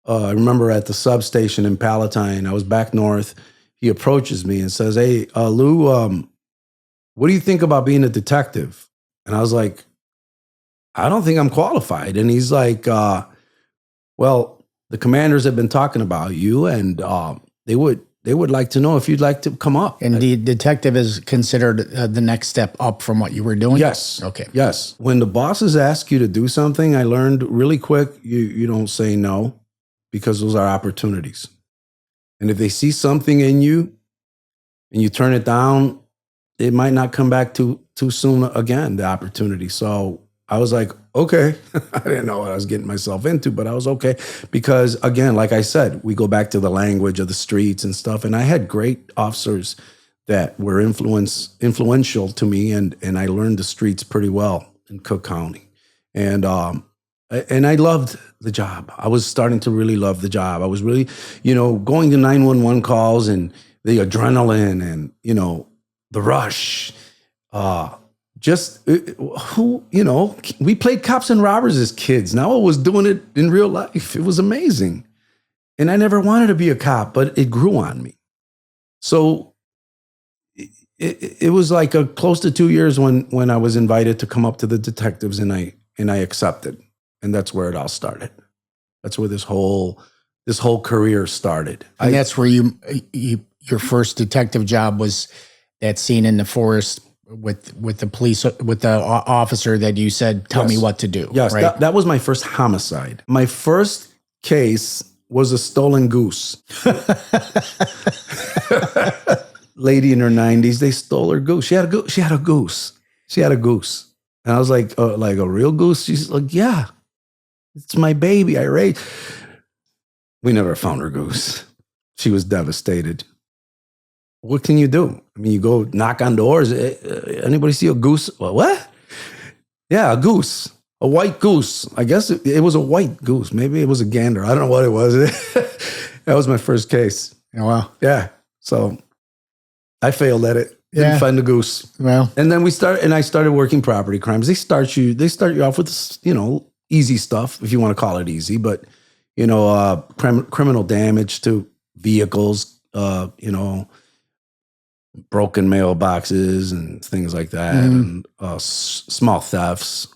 I remember at the substation in Palatine, I was back north. He approaches me and says, "Hey, Lou, what do you think about being a detective?" And I was like, "I don't think I'm qualified." And he's like, "Well, the commanders have been talking about you, and they would like to know if you'd like to come up." And the detective is considered the next step up from what you were doing? Yes. Okay. Yes. When the bosses ask you to do something, I learned really quick, you don't say no, because those are opportunities. And if they see something in you and you turn it down, it might not come back too soon again, the opportunity. So I was like, okay. I didn't know what I was getting myself into, but I was okay. Because again, like I said, we go back to the language of the streets and stuff. And I had great officers that were influential to me, and I learned the streets pretty well in Cook County. And I loved the job. I was starting to really love the job. I was really, going to 911 calls and the adrenaline and, the rush. We played cops and robbers as kids. Now I was doing it in real life. It was amazing. And I never wanted to be a cop, but it grew on me. So it was like close to 2 years when I was invited to come up to the detectives, and I accepted. And that's where it all started. That's where this whole career started. And that's where your first detective job was that scene in the forest with the police, with the officer that you said, tell me what to do. Yes, right? that was my first homicide. My first case was a stolen goose. Lady in her 90s, they stole her goose. She had a goose. And I was like a real goose? She's like, yeah, it's my baby. I raised. We never found her goose. She was devastated. What can you do? I mean, you go knock on doors. Anybody see a goose? Well, what? Yeah, a goose. A white goose. I guess it was a white goose. Maybe it was a gander. I don't know what it was. That was my first case. Oh, wow. Yeah. So I failed at it. Didn't find the goose. Well, and then I started working property crimes. They start you off with, easy stuff, if you want to call it easy, but, criminal damage to vehicles, broken mailboxes and things like that, and small thefts,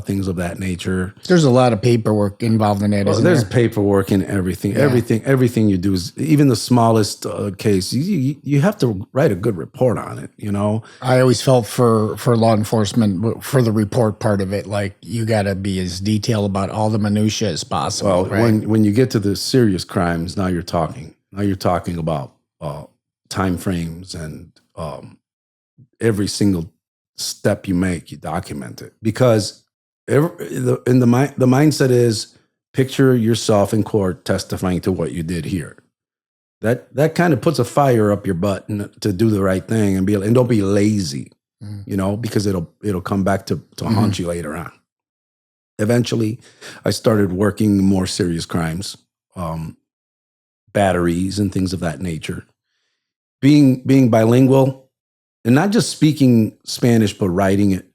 things of that nature. There's a lot of paperwork involved in that, isn't there? There's paperwork in everything. Yeah. Everything you do is, even the smallest case, you have to write a good report on it, I always felt for law enforcement, for the report part of it, like you got to be as detailed about all the minutia as possible. Well, right? when you get to the serious crimes, now you're talking about time frames, and every single step you make, you document it, because the mindset is, picture yourself in court testifying to what you did here. That kind of puts a fire up your butt to do the right thing, and don't be lazy, because it'll come back to haunt you later on. Eventually, I started working more serious crimes, batteries and things of that nature. Being bilingual, and not just speaking Spanish, but writing it,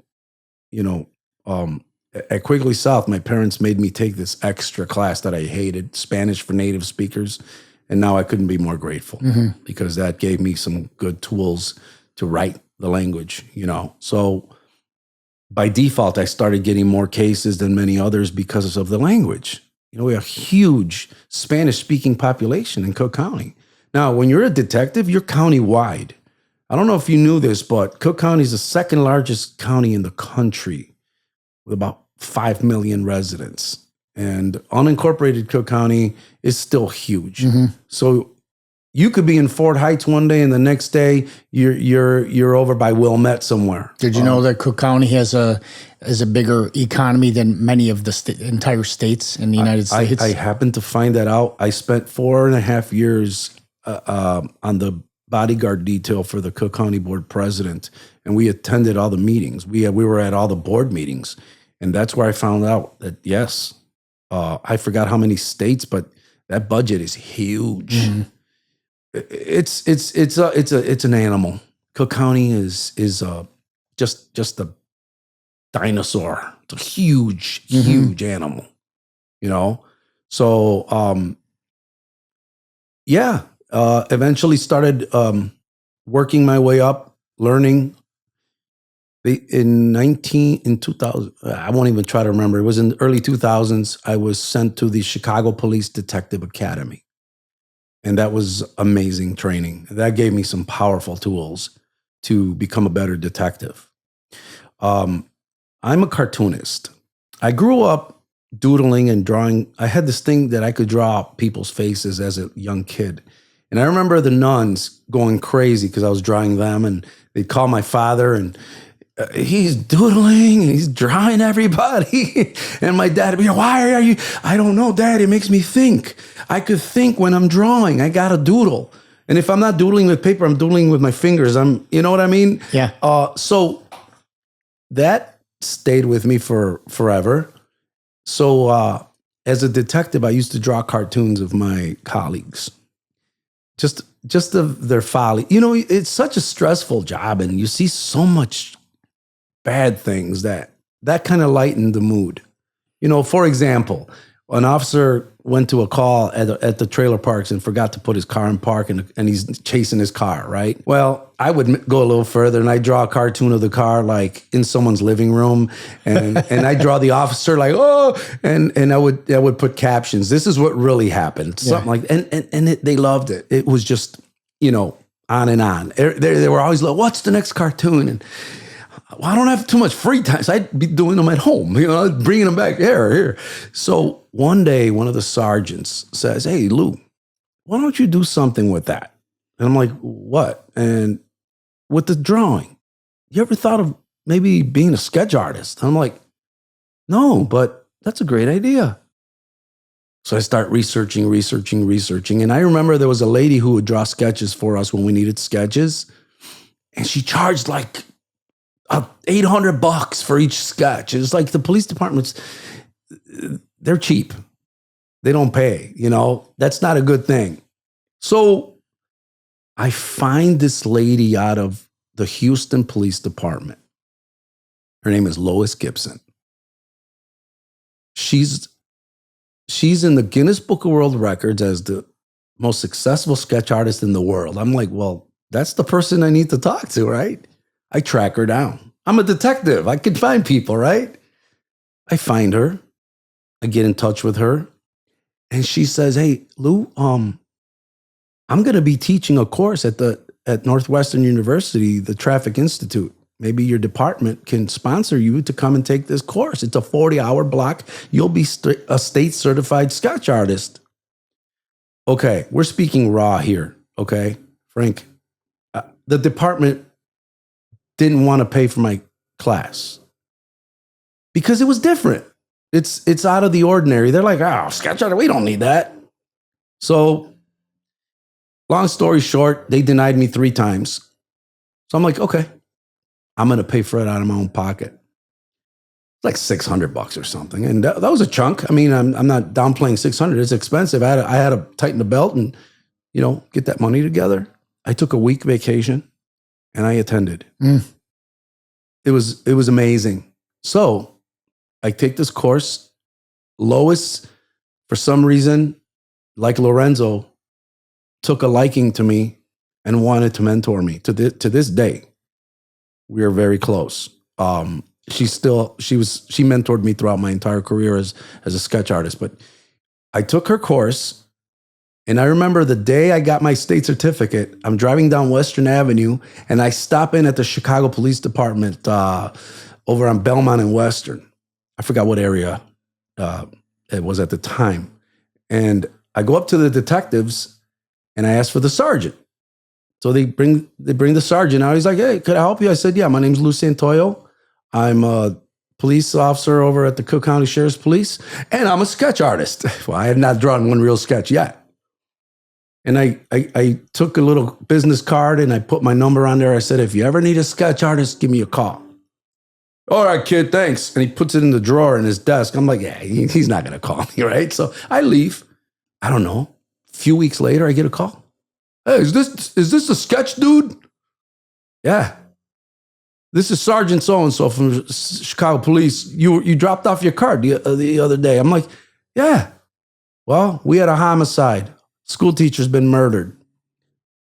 at Quigley South, my parents made me take this extra class that I hated, Spanish for native speakers. And now I couldn't be more grateful, because that gave me some good tools to write the language, So by default, I started getting more cases than many others because of the language, We have a huge Spanish-speaking population in Cook County. Now, when you're a detective, you're county-wide. I don't know if you knew this, but Cook County is the second largest county in the country with about 5 million residents. And unincorporated Cook County is still huge. So you could be in Fort Heights one day and the next day you're over by Wilmette somewhere. Did you know that Cook County has a bigger economy than many of the entire states in the United States? I happened to find that out. I spent 4.5 years on the bodyguard detail for the Cook County Board president, and we attended all the meetings. We were at all the board meetings, and that's where I found out that yes, I forgot how many states, but that budget is huge. It's an animal. Cook County is just a dinosaur. It's a huge animal, So eventually started working my way up, learning. In 2000, I won't even try to remember. It was in the early 2000s. I was sent to the Chicago Police Detective Academy. And that was amazing training. That gave me some powerful tools to become a better detective. I'm a cartoonist. I grew up doodling and drawing. I had this thing that I could draw people's faces as a young kid. And I remember the nuns going crazy because I was drawing them, and they'd call my father, and he's doodling and he's drawing everybody. And my dad would be, why are you? I don't know, Dad. It makes me think. I could think when I'm drawing. I got to doodle. And if I'm not doodling with paper, I'm doodling with my fingers. You know what I mean? Yeah. So that stayed with me for forever. So as a detective, I used to draw cartoons of my colleagues. Just of their folly. It's such a stressful job, and you see so much bad things that kind of lightened the mood. For example, an officer went to a call at the trailer parks and forgot to put his car in park, and he's chasing his car, right? Well, I would go a little further and I draw a cartoon of the car like in someone's living room, and I draw the officer like, oh, and I would put captions. This is what really happened, something like, and they loved it. It was just on and on. They were always like, what's the next cartoon? And I don't have too much free time, so I'd be doing them at home, bringing them back here. So one day, one of the sergeants says, hey, Lou, why don't you do something with that? And I'm like, what? And with the drawing, you ever thought of maybe being a sketch artist? And I'm like, no, but that's a great idea. So I start researching. And I remember there was a lady who would draw sketches for us when we needed sketches. And she charged like $800 for each sketch. It's like the police departments, they're cheap. They don't pay, that's not a good thing. So I find this lady out of the Houston Police Department. Her name is Lois Gibson. She's in the Guinness Book of World Records as the most successful sketch artist in the world. I'm like, well, that's the person I need to talk to, right? I track her down. I'm a detective. I can find people, right? I find her. I get in touch with her. And she says, hey, Lou, I'm going to be teaching a course at Northwestern University, the Traffic Institute. Maybe your department can sponsor you to come and take this course. It's a 40-hour block. You'll be a state certified sketch artist. Okay, we're speaking raw here, okay? Frank, the department didn't want to pay for my class because it was different. It's out of the ordinary. They're like, oh, sketch artist, we don't need that. So long story short, they denied me 3 times. So I'm like, okay, I'm going to pay for it out of my own pocket. It's like $600 or something. And that was a chunk. I mean, I'm not downplaying 600. It's expensive. I had to tighten the belt and, get that money together. I took a week vacation and I attended. It was amazing. So I take this course. Lois, for some reason, like Lorenzo, took a liking to me and wanted to mentor me. To this day, we are very close. She mentored me throughout my entire career as a sketch artist. But I took her course. And I remember the day I got my state certificate, I'm driving down Western Avenue and I stop in at the Chicago Police Department over on Belmont and Western. I forgot what area it was at the time. And I go up to the detectives and I ask for the sergeant. So they bring the sergeant out. He's like, hey, could I help you? I said, yeah, my name's Lou Santoyo. I'm a police officer over at the Cook County Sheriff's Police, and I'm a sketch artist. Well, I have not drawn one real sketch yet. And I took a little business card and I put my number on there. I said, if you ever need a sketch artist, give me a call. All right, kid, thanks. And he puts it in the drawer in his desk. I'm like, yeah, he's not going to call me, right? So I leave. I don't know. A few weeks later, I get a call. Hey, is this a sketch dude? Yeah. This is Sergeant so-and-so from Chicago Police. You dropped off your card the other day. I'm like, yeah. Well, we had a homicide. School teacher's been murdered.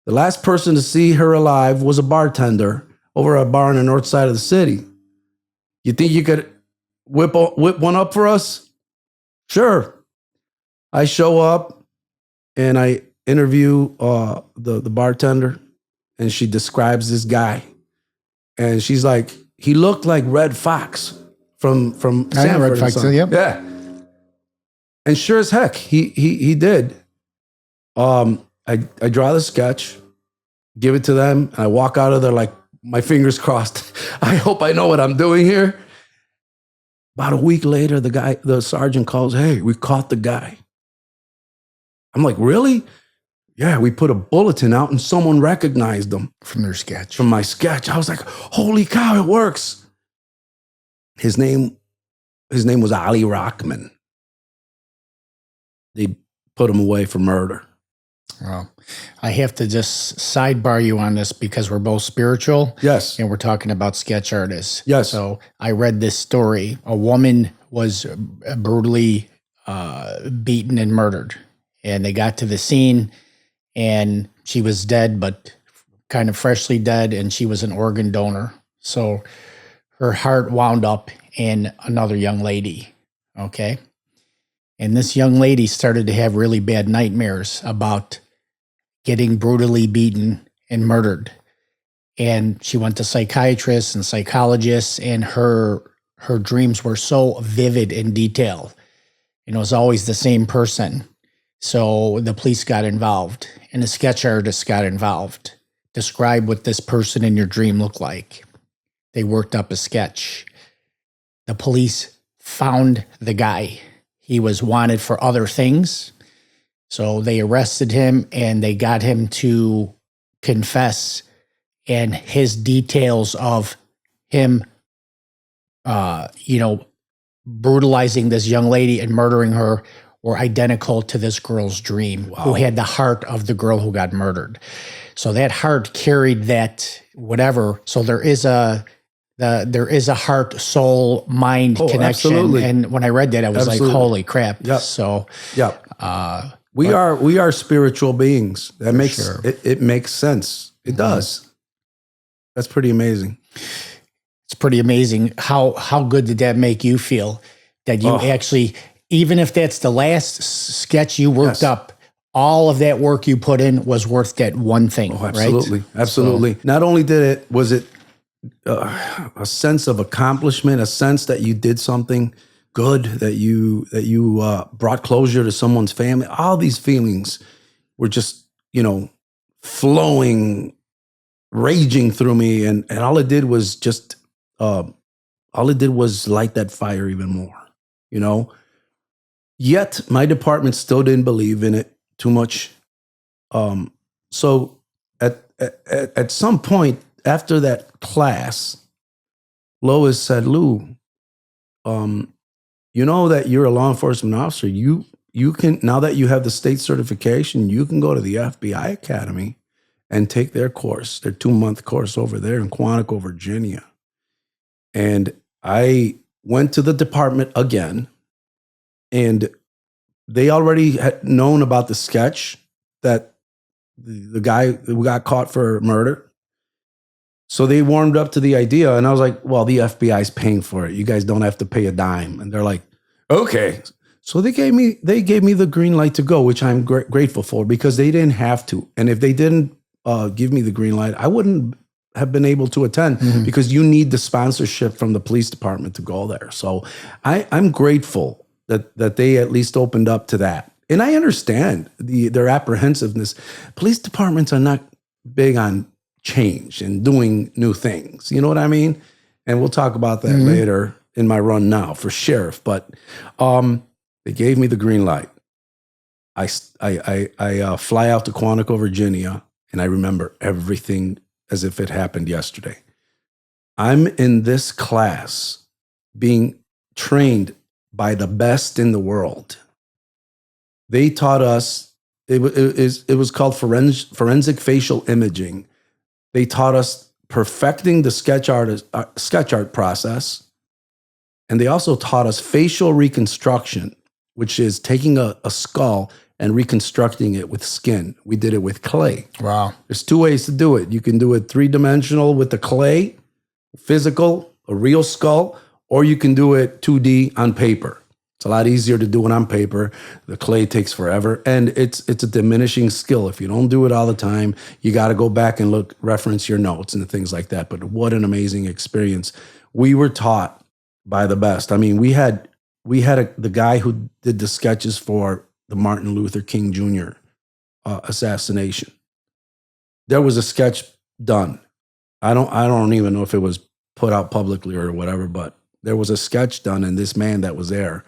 The last person to see her alive was a bartender over at a bar on the north side of the city. You think you could whip one up for us? Sure. I show up and I interview the bartender, and she describes this guy. And she's like, he looked like Red Fox from Sanford. Red Fox, yep. Yeah. And sure as heck, he did. I draw the sketch, give it to them, and I walk out of there like my fingers crossed. I hope I know what I'm doing here. About a week later, the sergeant calls, hey, we caught the guy. I'm like, really? Yeah, we put a bulletin out and someone recognized him. From their sketch. From my sketch. I was like, holy cow, it works. His name was Ali Rockman. They put him away for murder. Well, I have to just sidebar you on this because we're both spiritual. Yes. And we're talking about sketch artists. Yes. So I read this story. A woman was brutally beaten and murdered. And they got to the scene and she was dead, but kind of freshly dead. And she was an organ donor. So her heart wound up in another young lady. Okay. And this young lady started to have really bad nightmares about getting brutally beaten and murdered. And she went to psychiatrists and psychologists, and her dreams were so vivid and detailed. And it was always the same person. So the police got involved, and the sketch artist got involved. Describe what this person in your dream looked like. They worked up a sketch. The police found the guy. He was wanted for other things. So they arrested him and they got him to confess. And his details of him, brutalizing this young lady and murdering her were identical to this girl's dream, who had the heart of the girl who got murdered. So that heart carried that whatever. So there is a heart, soul, mind connection. Absolutely. And when I read that, I was like, holy crap. Yep. So yep. We are spiritual beings. That makes sure. it makes sense. It does. That's pretty amazing. It's pretty amazing. How good did that make you feel that you actually, even if that's the last sketch you worked up, all of that work you put in was worth that one thing, absolutely. right? Absolutely. So, not only was it a sense of accomplishment, a sense that you did something good, that you brought closure to someone's family. All these feelings were just, flowing, raging through me. And all it did was just, light that fire even more, Yet my department still didn't believe in it too much. So at some point after that class, Lois said, Lou, you know that you're a law enforcement officer. You can, now that you have the state certification, you can go to the FBI Academy and take their course, their 2-month course over there in Quantico, Virginia. And I went to the department again, and they already had known about the sketch that the guy who got caught for murder. So they warmed up to the idea, and I was like, well, the FBI's paying for it. You guys don't have to pay a dime. And they're like, okay. So they gave me the green light to go, which I'm grateful for, because they didn't have to. And if they didn't give me the green light, I wouldn't have been able to attend, because you need the sponsorship from the police department to go there. So I'm grateful that they at least opened up to that. And I understand their apprehensiveness. Police departments are not big on change and doing new things. You know what I mean? And we'll talk about that later in my run now for sheriff. But they gave me the green light. I fly out to Quantico, Virginia, and I remember everything as if it happened yesterday. I'm in this class being trained by the best in the world. They taught us, it was called forensic facial imaging. They taught us perfecting the sketch art process. And they also taught us facial reconstruction, which is taking a skull and reconstructing it with skin. We did it with clay. Wow. There's two ways to do it. You can do it 3-dimensional with the clay, physical, a real skull, or you can do it 2D on paper. It's a lot easier to do it on paper. The clay takes forever, and it's a diminishing skill. If you don't do it all the time, you got to go back and reference your notes and things like that. But what an amazing experience. We were taught by the best. I mean, we had the guy who did the sketches for the Martin Luther King Jr. Assassination. There was a sketch done. I don't even know if it was put out publicly or whatever, but there was a sketch done, and this man that was there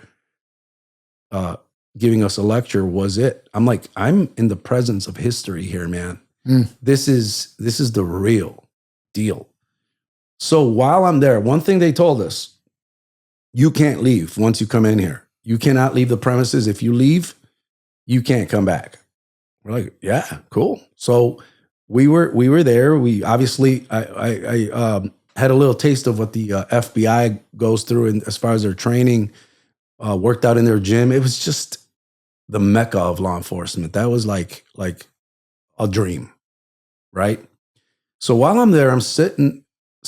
giving us a lecture was it. I'm like, I'm in the presence of history here, man. This is the real deal. So while I'm there, one thing they told us, you can't leave once you come in here. You cannot leave the premises. If you leave, you can't come back. We're like, yeah, cool. So we were there. We obviously, I had a little taste of what the FBI goes through, and as far as their training, worked out in their gym. It was just the mecca of law enforcement. That was like a dream, right? So while I'm there, I'm sitting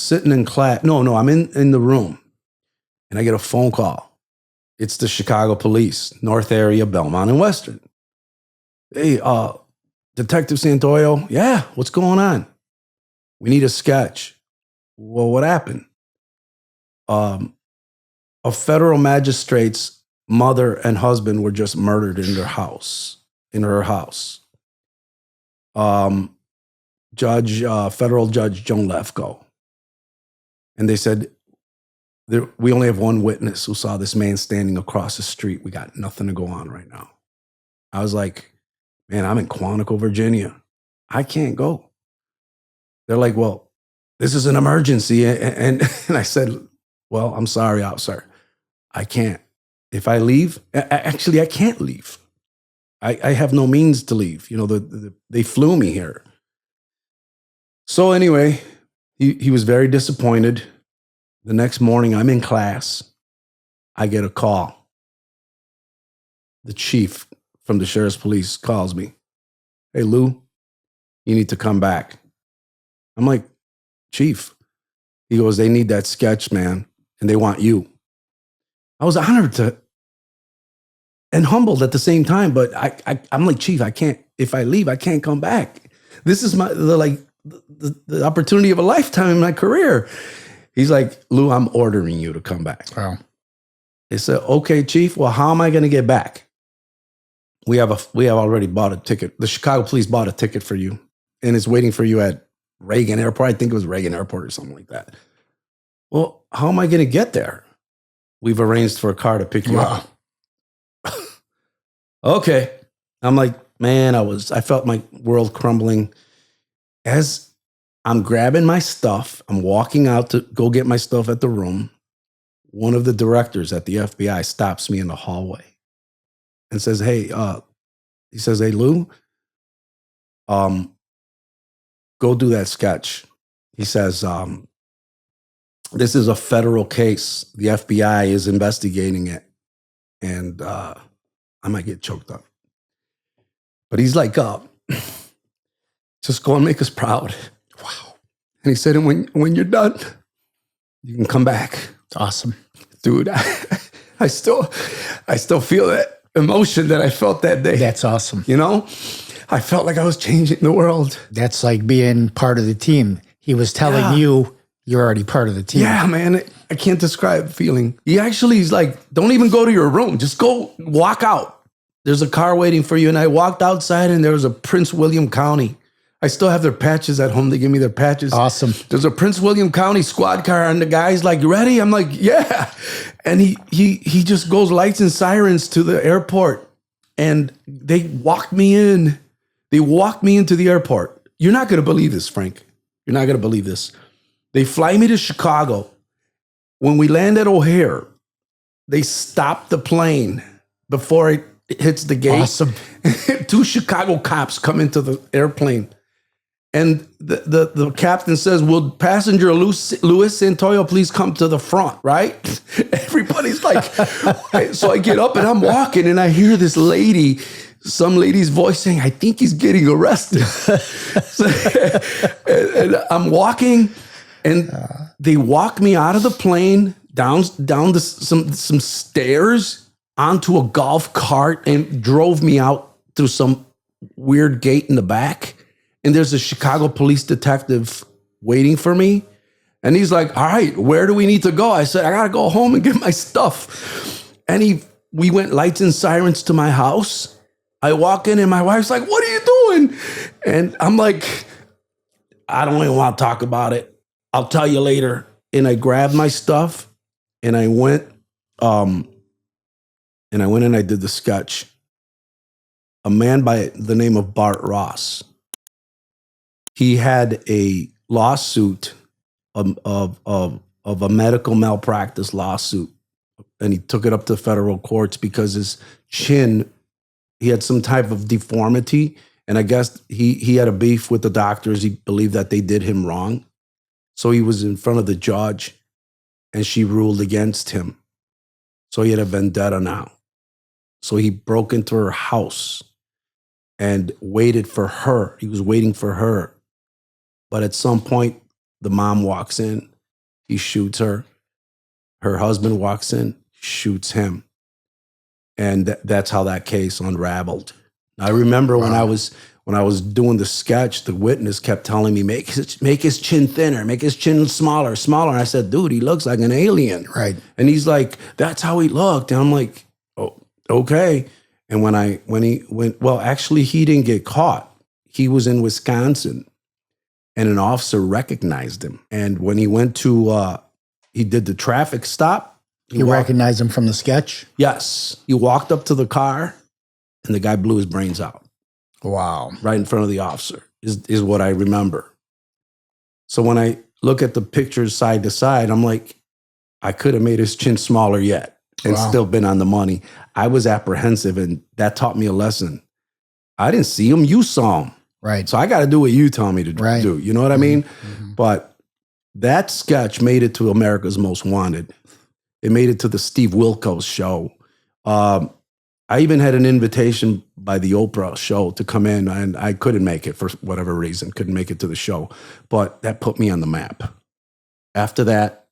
in class. No, I'm in the room, and I get a phone call. It's the Chicago police, North Area, Belmont, and Western. Hey, Detective Santoyo. Yeah, what's going on? We need a sketch. Well, what happened? A federal magistrate's mother and husband were just murdered in her house. Federal Judge Joan Lefkoe. And they said, we only have one witness who saw this man standing across the street. We got nothing to go on right now. I was like, man, I'm in Quantico, Virginia. I can't go. They're like, well, this is an emergency. And I said, well, I'm sorry, officer. I can't. If I leave, actually, I can't leave. I have no means to leave. You know, they flew me here. So anyway, he was very disappointed. The next morning, I'm in class. I get a call. The chief from the sheriff's police calls me. Hey, Lou, you need to come back. I'm like, Chief. He goes, they need that sketch, man, and they want you. I was honored and humbled at the same time, but I'm like, Chief, I can't. If I leave, I can't come back. This is the opportunity of a lifetime in my career. He's like, Lou, I'm ordering you to come back. Wow. They said, okay, Chief. Well, how am I going to get back? We have already bought a ticket. The Chicago police bought a ticket for you, and it's waiting for you at Reagan Airport. I think it was Reagan Airport or something like that. Well, how am I going to get there? We've arranged for a car to pick you up. Okay. I'm like, man, I felt my world crumbling. As I'm grabbing my stuff, I'm walking out to go get my stuff at the room. One of the directors at the FBI stops me in the hallway and says, hey, hey, Lou, go do that sketch. He says, this is a federal case. The FBI is investigating it. And I might get choked up. But he's like, just go and make us proud. Wow. And he said, and when you're done, you can come back. It's awesome. Dude, I still feel that emotion that I felt that day. That's awesome. You know, I felt like I was changing the world. That's like being part of the team. He was telling you you're already part of the team. Yeah, man. I can't describe the feeling. He's like, don't even go to your room. Just go walk out. There's a car waiting for you. And I walked outside and there was a Prince William County. I still have their patches at home. They give me their patches. Awesome. There's a Prince William County squad car and the guy's like, you ready? I'm like, yeah. And he just goes lights and sirens to the airport and they walked me in. They walked me into the airport. You're not going to believe this, Frank. You're not going to believe this. They fly me to Chicago. When we land at O'Hare, they stop the plane before it hits the gate. Awesome. 2 Chicago cops come into the airplane. And the captain says, will passenger Lou Santoyo please come to the front, right? Everybody's like, so I get up and I'm walking and I hear this lady, some lady's voice saying, I think he's getting arrested. and I'm walking and they walk me out of the plane, down some stairs, onto a golf cart and drove me out through some weird gate in the back. And there's a Chicago police detective waiting for me. And he's like, all right, where do we need to go? I said, I got to go home and get my stuff. And we went lights and sirens to my house. I walk in and my wife's like, what are you doing? And I'm like, I don't even want to talk about it. I'll tell you later. And I grabbed my stuff and I went, and I did the sketch. A man by the name of Bart Ross. He had a lawsuit of a medical malpractice lawsuit, and he took it up to federal courts because his chin, he had some type of deformity, and I guess he had a beef with the doctors. He believed that they did him wrong, so he was in front of the judge, and she ruled against him. So he had a vendetta now. So he broke into her house and waited for her. He was waiting for her. But at some point, the mom walks in, he shoots her. Her husband walks in, shoots him. And that's how that case unraveled. I remember when I was doing the sketch, the witness kept telling me, make his chin thinner, make his chin smaller. And I said, dude, he looks like an alien. Right. And he's like, that's how he looked. And I'm like, oh, okay. And actually he didn't get caught. He was in Wisconsin. And an officer recognized him. And when he went to, he did the traffic stop. You recognized him from the sketch? Yes. He walked up to the car and the guy blew his brains out. Wow. Right in front of the officer is what I remember. So when I look at the pictures side to side, I'm like, I could have made his chin smaller yet and still been on the money. I was apprehensive and that taught me a lesson. I didn't see him. You saw him. Right. So I got to do what you tell me to do. You know what I mean? Mm-hmm. But that sketch made it to America's Most Wanted. It made it to the Steve Wilkos show. I even had an invitation by the Oprah show to come in, and I couldn't make it for whatever reason, couldn't make it to the show. But that put me on the map. After that,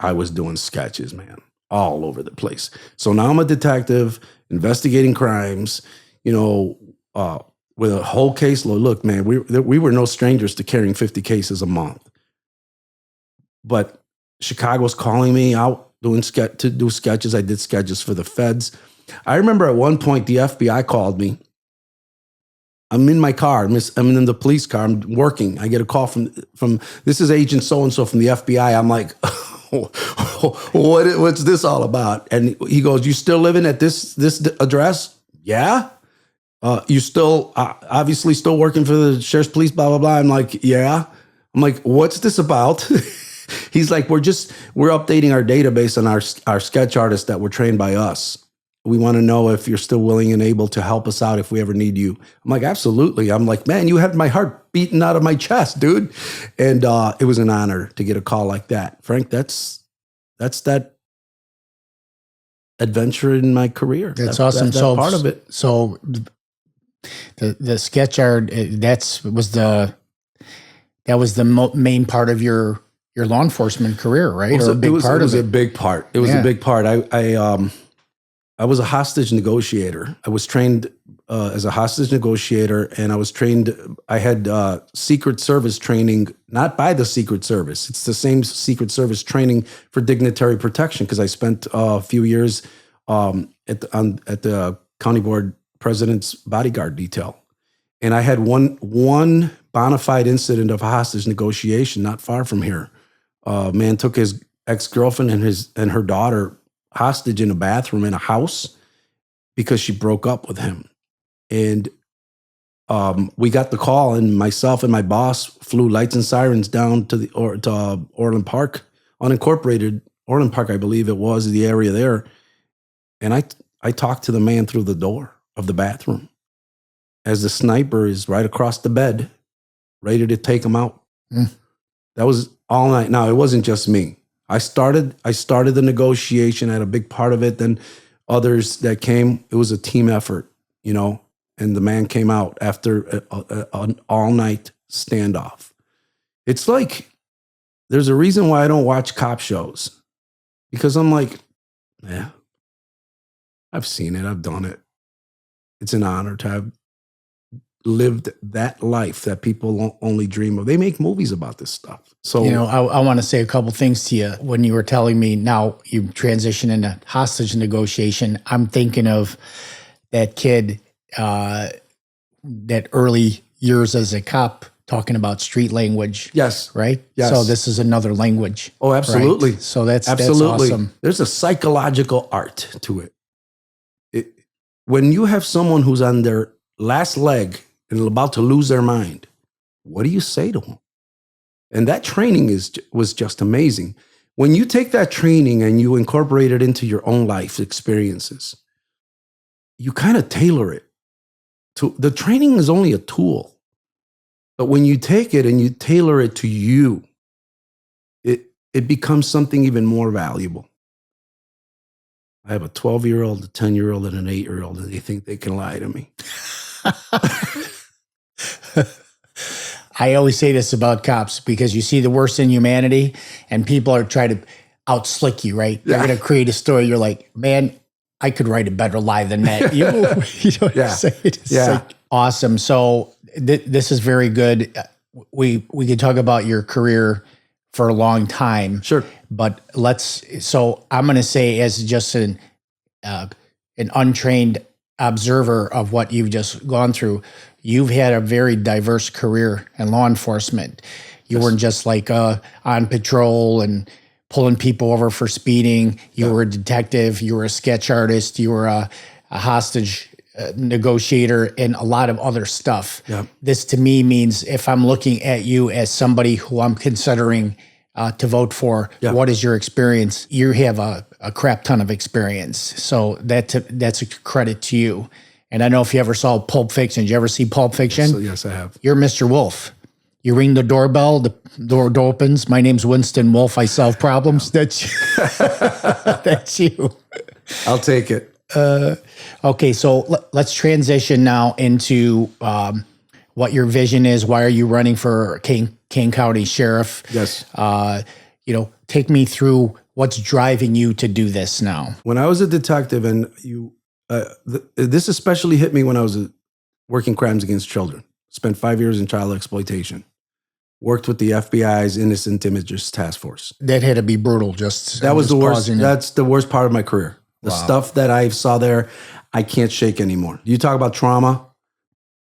I was doing sketches, man, all over the place. So now I'm a detective investigating crimes, with a whole caseload. Look, man, we were no strangers to carrying 50 cases a month. But Chicago's calling me out to do sketches. I did sketches for the feds. I remember at one point the FBI called me. I'm in my car. I'm in the police car. I'm working. I get a call from this is Agent so-and-so from the FBI. I'm like, what's this all about? And he goes, you still living at this address? Yeah. You still obviously still working for the sheriff's police, blah, blah, blah. I'm like, yeah. I'm like, what's this about? He's like, we're updating our database on our sketch artists that were trained by us. We want to know if you're still willing and able to help us out if we ever need you. I'm like, absolutely. I'm like, man, you had my heart beating out of my chest, dude. And it was an honor to get a call like that. Frank, that's that adventure in my career. That's awesome. So part of it. So the sketch art, that was the main part of your your law enforcement career, right? It was Or a big part it was of a it. big part. It was Yeah. a big part. I was a hostage negotiator. I was trained as a hostage negotiator, and I was trained. I had Secret Service training, not by the Secret Service. It's the same Secret Service training for dignitary protection because I spent a few years at the county board president's bodyguard detail, and I had one bona fide incident of hostage negotiation not far from here. Man took his ex-girlfriend and her daughter hostage in a bathroom in a house because she broke up with him. And we got the call, and myself and my boss flew lights and sirens down to Orland Park, unincorporated Orland Park, I believe it was, the area there. And I talked to the man through the door of the bathroom as the sniper is right across the bed, ready to take him out. Mm. That was all night. Now, it wasn't just me. I started the negotiation, had a big part of it. Then others that came, it was a team effort, and the man came out after an all-night standoff. It's like, there's a reason why I don't watch cop shows, because I'm like, yeah, I've seen it. I've done it. It's an honor to have lived that life that people only dream of. They make movies about this stuff. So, I want to say a couple things to you. When you were telling me now you transition into hostage negotiation, I'm thinking of that kid, that early years as a cop, talking about street language. yes. Right? Yes. So this is another language. Oh, absolutely. Right? So that's Absolutely. awesome. There's a psychological art to it. When you have someone who's on their last leg and about to lose their mind, what do you say to them? And that training was just amazing. When you take that training and you incorporate it into your own life experiences, you kind of tailor it. The training is only a tool. But when you take it and you tailor it to you, it becomes something even more valuable. I have a 12-year-old, a 10-year-old, and an 8-year-old, and they think they can lie to me. I always say this about cops because you see the worst in humanity and people are trying to outslick you, right? They're going to create a story. You're like, man, I could write a better lie than that. You know what I'm saying? It's like awesome. So this is very good. We could talk about your career for a long time. Sure. But so I'm going to say, as just an untrained observer of what you've just gone through, you've had a very diverse career in law enforcement. You weren't just like on patrol and pulling people over for speeding. You were a detective. You were a sketch artist. You were a hostage negotiator and a lot of other stuff. Yeah. This to me means if I'm looking at you as somebody who I'm considering to vote for, what is your experience? You have a crap ton of experience. So that's a credit to you. And I know if you ever saw Pulp Fiction, did you ever see Pulp Fiction? So, yes, I have. You're Mr. Wolf. You ring the doorbell, the door opens. My name's Winston Wolf. I solve problems. That's you. I'll take it. Okay, so let's transition now into what your vision is. Why are you running for Kane County Sheriff? Yes. Take me through what's driving you to do this now. When I was a detective, and this especially hit me when I was working crimes against children. Spent 5 years in child exploitation. Worked with the FBI's Innocent Images Task Force. That had to be brutal. That was the worst. That's the worst part of my career. The stuff that I saw there, I can't shake anymore. You talk about trauma.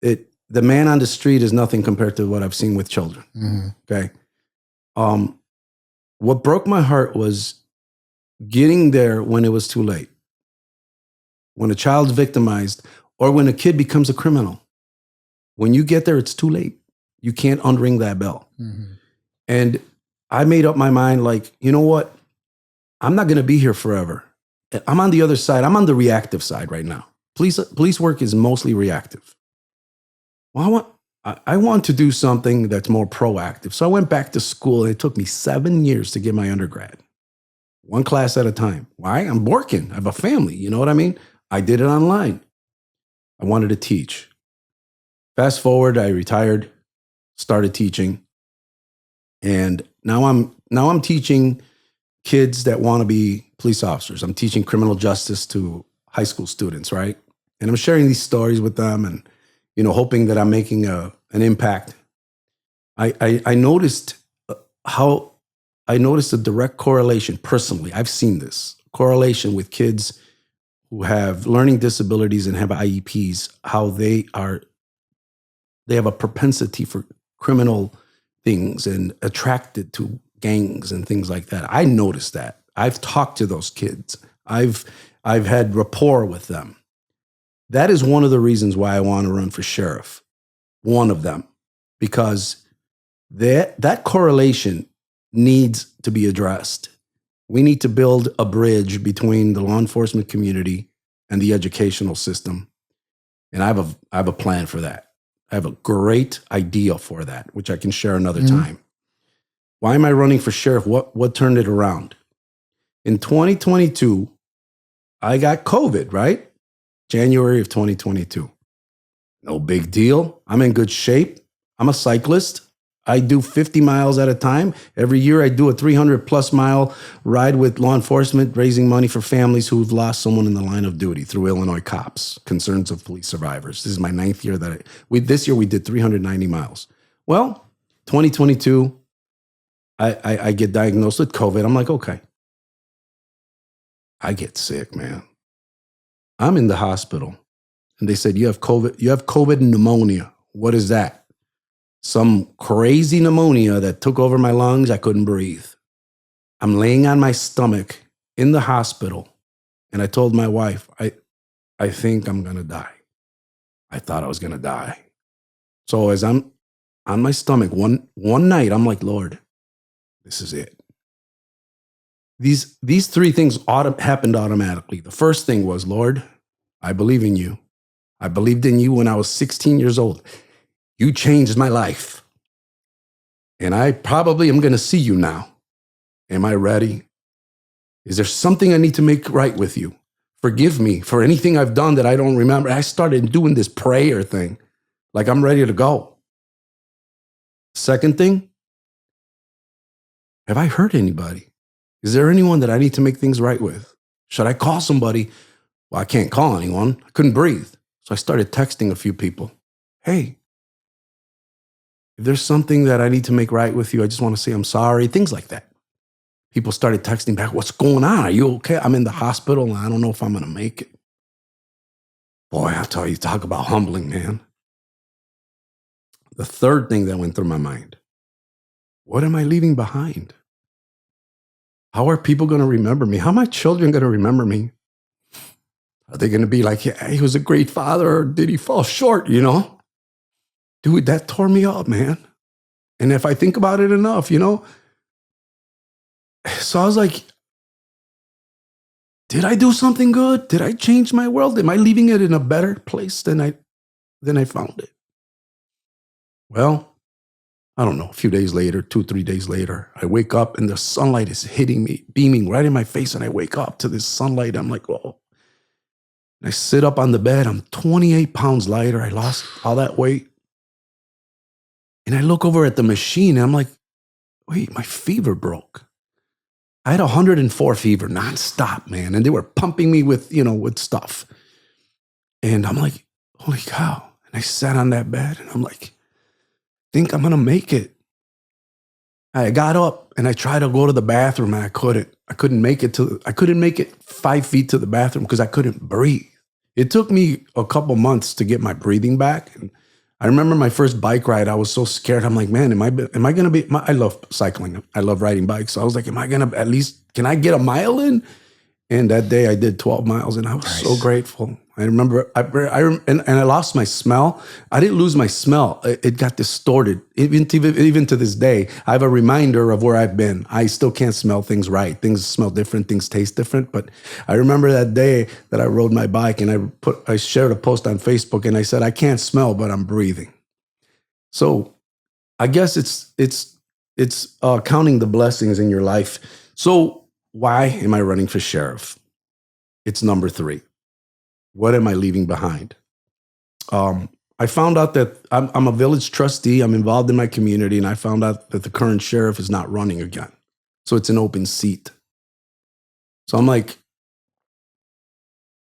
The man on the street is nothing compared to what I've seen with children. Mm-hmm. Okay. What broke my heart was getting there when it was too late. When a child's victimized or when a kid becomes a criminal. When you get there, it's too late. You can't unring that bell. Mm-hmm. And I made up my mind, like, you know what? I'm not going to be here forever. I'm on the other side. I'm on the reactive side right now. Police work is mostly reactive. Well, I want to do something that's more proactive. So I went back to school, and it took me 7 years to get my undergrad. One class at a time. Why? I'm working. I have a family. You know what I mean? I did it online. I wanted to teach. Fast forward, I retired, started teaching. And now Now I'm teaching kids that want to be police officers. I'm teaching criminal justice to high school students, right? And I'm sharing these stories with them and, hoping that I'm making an impact. I noticed I noticed a direct correlation personally. I've seen this correlation with kids who have learning disabilities and have IEPs, how they have a propensity for criminal things and attracted to gangs and things like that. I noticed that. I've talked to those kids. I've had rapport with them. That is one of the reasons why I want to run for sheriff. One of them, because that correlation needs to be addressed. We need to build a bridge between the law enforcement community and the educational system. And I have a plan for that. I have a great idea for that, which I can share another time. Why am I running for sheriff? What turned it around? In 2022, I got COVID, right? January of 2022. No big deal. I'm in good shape. I'm a cyclist. I do 50 miles at a time. Every year I do a 300 plus mile ride with law enforcement, raising money for families who've lost someone in the line of duty through Illinois cops, concerns of police survivors. This is my 9th year this year we did 390 miles. Well, 2022, I get diagnosed with COVID. I'm like, okay. I get sick, man. I'm in the hospital and they said, you have COVID pneumonia. What is that? Some crazy pneumonia that took over my lungs. I couldn't breathe. I'm laying on my stomach in the hospital. And I told my wife, I think I'm going to die. I thought I was going to die. So as I'm on my stomach, one night, I'm like, Lord, this is it. These three things happened automatically. The first thing was, Lord, I believe in you. I believed in you when I was 16 years old. You changed my life. And I probably am going to see you now. Am I ready? Is there something I need to make right with you? Forgive me for anything I've done that I don't remember. I started doing this prayer thing like I'm ready to go. Second thing, have I hurt anybody? Is there anyone that I need to make things right with? Should I call somebody? Well, I can't call anyone. I couldn't breathe. So I started texting a few people. Hey, if there's something that I need to make right with you, I just want to say I'm sorry, things like that. People started texting back, what's going on? Are you okay? I'm in the hospital and I don't know if I'm going to make it. Boy, I'll tell you, talk about humbling, man. The third thing that went through my mind, what am I leaving behind? How are people going to remember me? How are my children going to remember me? Are they going to be like, yeah, he was a great father, or did he fall short, Dude, that tore me up, man. And if I think about it enough, so I was like, did I do something good? Did I change my world? Am I leaving it in a better place than I found it? Well, I don't know, a few days later, 2-3 days later, I wake up and the sunlight is hitting me, beaming right in my face. And I wake up to this sunlight. I'm like, oh. And I sit up on the bed. I'm 28 pounds lighter. I lost all that weight. And I look over at the machine and I'm like, wait, my fever broke. I had 104 fever nonstop, man. And they were pumping me with stuff. And I'm like, holy cow. And I sat on that bed and I'm like, think I'm going to make it. I got up and I tried to go to the bathroom and I couldn't make it 5 feet to the bathroom because I couldn't breathe. It took me a couple months to get my breathing back. And I remember my first bike ride, I was so scared. I'm like, man, am I going to be, I love cycling. I love riding bikes. So I was like, am I going to can I get a mile in? And that day I did 12 miles and I was so grateful. I remember, and I lost my smell. I didn't lose my smell. It got distorted. Even to this day, I have a reminder of where I've been. I still can't smell things right. Things smell different. Things taste different. But I remember that day that I rode my bike and I shared a post on Facebook and I said, I can't smell, but I'm breathing. So I guess it's counting the blessings in your life. So why am I running for sheriff? It's number 3. What am I leaving behind? I found out that I'm a village trustee. I'm involved in my community, and I found out that the current sheriff is not running again. So it's an open seat. So I'm like,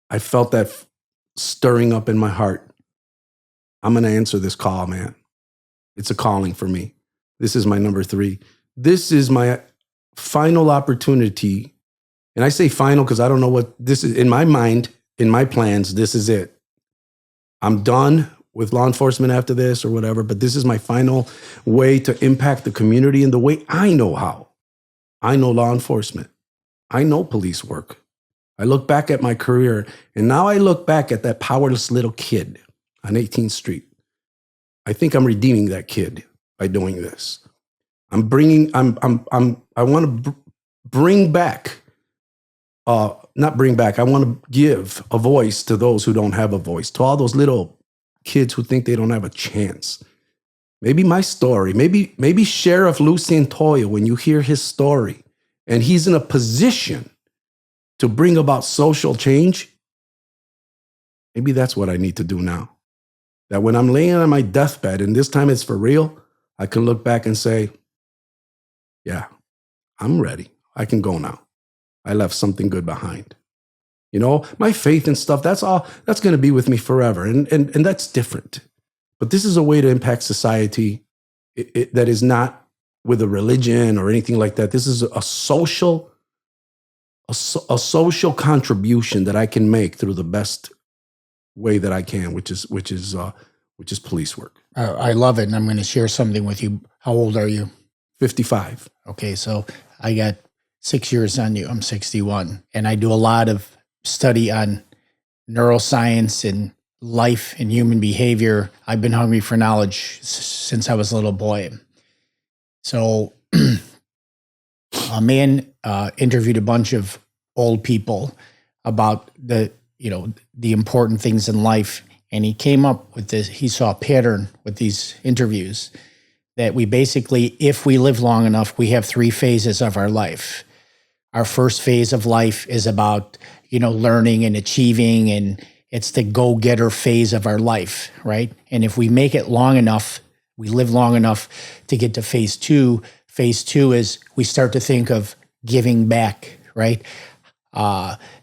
I felt that stirring up in my heart. I'm going to answer this call, man. It's a calling for me. This is my number 3. This is my final opportunity. And I say final because I don't know what this is. In my mind, in my plans, this is it. I'm done with law enforcement after this or whatever, but this is my final way to impact the community in the way I know how. I know law enforcement. I know police work. I look back at my career, and now I look back at that powerless little kid on 18th Street. I think I'm redeeming that kid by doing this. I want to bring back, not bring back, I want to give a voice to those who don't have a voice, to all those little kids who think they don't have a chance. Maybe my story, maybe Sheriff Lou Santoyo, when you hear his story, and he's in a position to bring about social change, maybe that's what I need to do now. That when I'm laying on my deathbed, and this time it's for real, I can look back and say, yeah, I'm ready. I can go now. I left something good behind. You know, my faith and stuff, that's going to be with me forever. And that's different. But this is a way to impact society that is not with a religion or anything like that. This is a social contribution that I can make through the best way that I can, which is police work. I love it, and I'm going to share something with you. How old are you? 55. Okay, so I got 6 years on you. I'm 61, and I do a lot of study on neuroscience and life and human behavior. I've been hungry for knowledge since I was a little boy. So a man interviewed a bunch of old people about the important things in life. And he came up with this, he saw a pattern with these interviews that we basically, if we live long enough, we have 3 phases of our life. Our first phase of life is about, learning and achieving, and it's the go-getter phase of our life, right? And if we make it long enough, we live long enough to get to phase 2. Phase 2 is we start to think of giving back, right?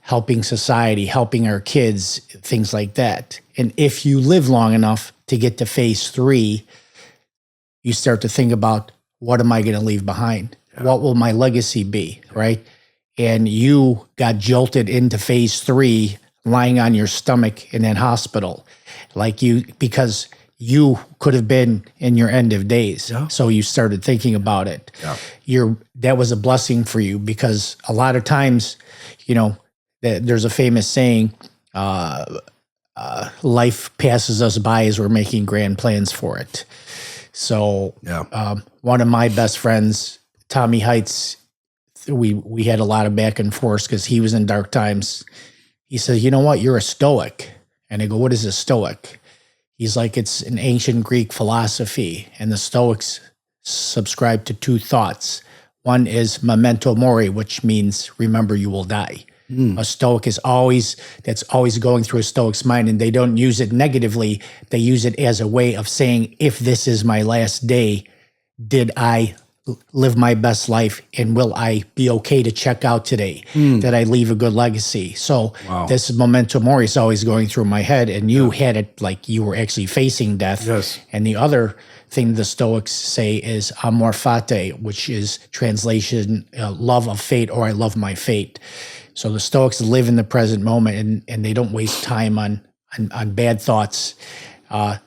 Helping society, helping our kids, things like that. And if you live long enough to get to phase 3, you start to think about, what am I going to leave behind? Yeah. What will my legacy be, right? And you got jolted into phase 3, lying on your stomach in that hospital, because you could have been in your end of days. Yeah. So you started thinking about it. Yeah. That was a blessing for you, because a lot of times, there's a famous saying, life passes us by as we're making grand plans for it. So one of my best friends, Tommy Heights, we had a lot of back and forth because he was in dark times. He says, you know what, you're a Stoic. And I go, what is a Stoic? He's like, it's an ancient Greek philosophy. And the Stoics subscribe to 2 thoughts. One is memento mori, which means remember you will die. A Stoic is always going through a Stoic's mind, and they don't use it negatively. They use it as a way of saying, if this is my last day, did I live my best life, and will I be okay to check out today? Did I leave a good legacy? So This memento mori is always going through my head, and you had it like you were actually facing death. Yes. And the other thing the Stoics say is amor fati, which is translation, love of fate, or I love my fate. So the Stoics live in the present moment, and they don't waste time on bad thoughts.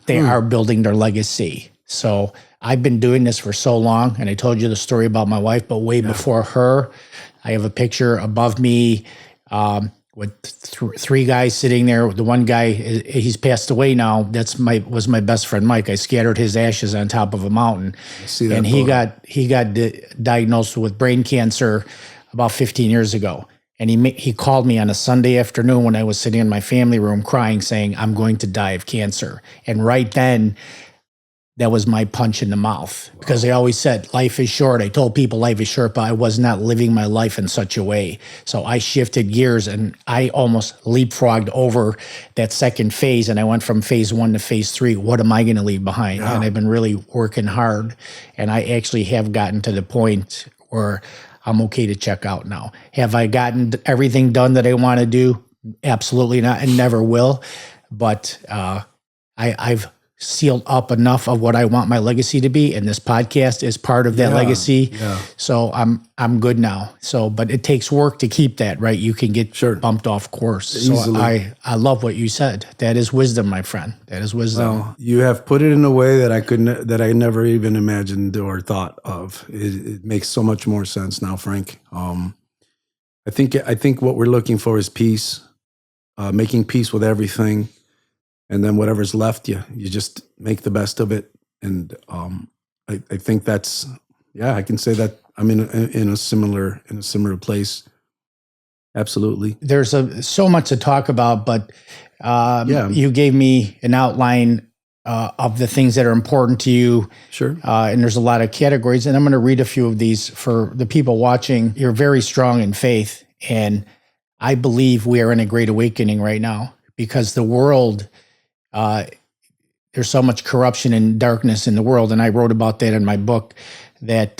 They are building their legacy. So I've been doing this for so long, and I told you the story about my wife, but way before her, I have a picture above me with 3 guys sitting there. The one guy, he's passed away now. Was my best friend Mike. I scattered his ashes on top of a mountain. I see that. And he got diagnosed with brain cancer about 15 years ago. And he called me on a Sunday afternoon when I was sitting in my family room crying, saying, I'm going to die of cancer. And right then, that was my punch in the mouth, because I always said life is short. I told people life is short, but I was not living my life in such a way. So I shifted gears, and I almost leapfrogged over that second phase. And I went from phase 1 to phase 3. What am I going to leave behind? Yeah. And I've been really working hard. And I actually have gotten to the point where I'm okay to check out now. Have I gotten everything done that I want to do? Absolutely not, and never will. But I've sealed up enough of what I want my legacy to be, and this podcast is part of that legacy. Yeah. So I'm good now. So, but it takes work to keep that, right? You can get bumped off course. Easily. So I love what you said. That is wisdom, my friend. That is wisdom. Well, you have put it in a way that I never even imagined or thought of. It makes so much more sense now, Frank. I think what we're looking for is peace, making peace with everything. And then whatever's left, you just make the best of it. And I think that's, I can say that I'm in a similar place. Absolutely. There's so much to talk about, but you gave me an outline of the things that are important to you. Sure. And there's a lot of categories, and I'm going to read a few of these for the people watching. You're very strong in faith, and I believe we are in a great awakening right now because the world, there's so much corruption and darkness in the world. And I wrote about that in my book that,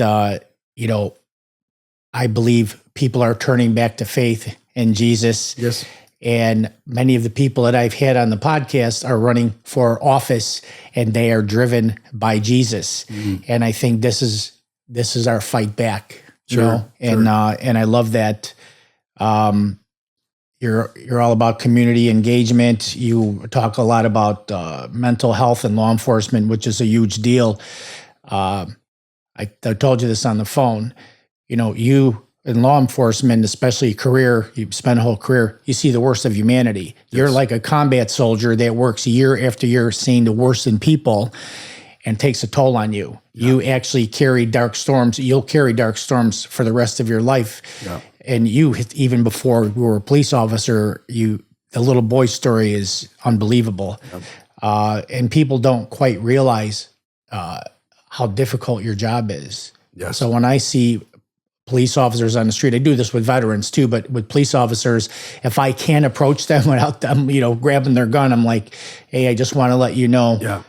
I believe people are turning back to faith in Jesus. Yes. And many of the people that I've had on the podcast are running for office, and they are driven by Jesus. Mm-hmm. And I think this is our fight back. Sure. And I love that. You're all about community engagement. You talk a lot about mental health and law enforcement, which is a huge deal. I told you this on the phone. You in law enforcement, especially you spend a whole career, you see the worst of humanity. Yes. You're like a combat soldier that works year after year seeing the worst in people and takes a toll on you. Yeah. You actually carry dark storms. You'll carry dark storms for the rest of your life. Yeah. And even before you were a police officer, the little boy story is unbelievable. Yep. And people don't quite realize how difficult your job is. Yes. So when I see police officers on the street, I do this with veterans too, but with police officers, if I can't approach them without them, grabbing their gun, I'm like, hey, I just want to let you know,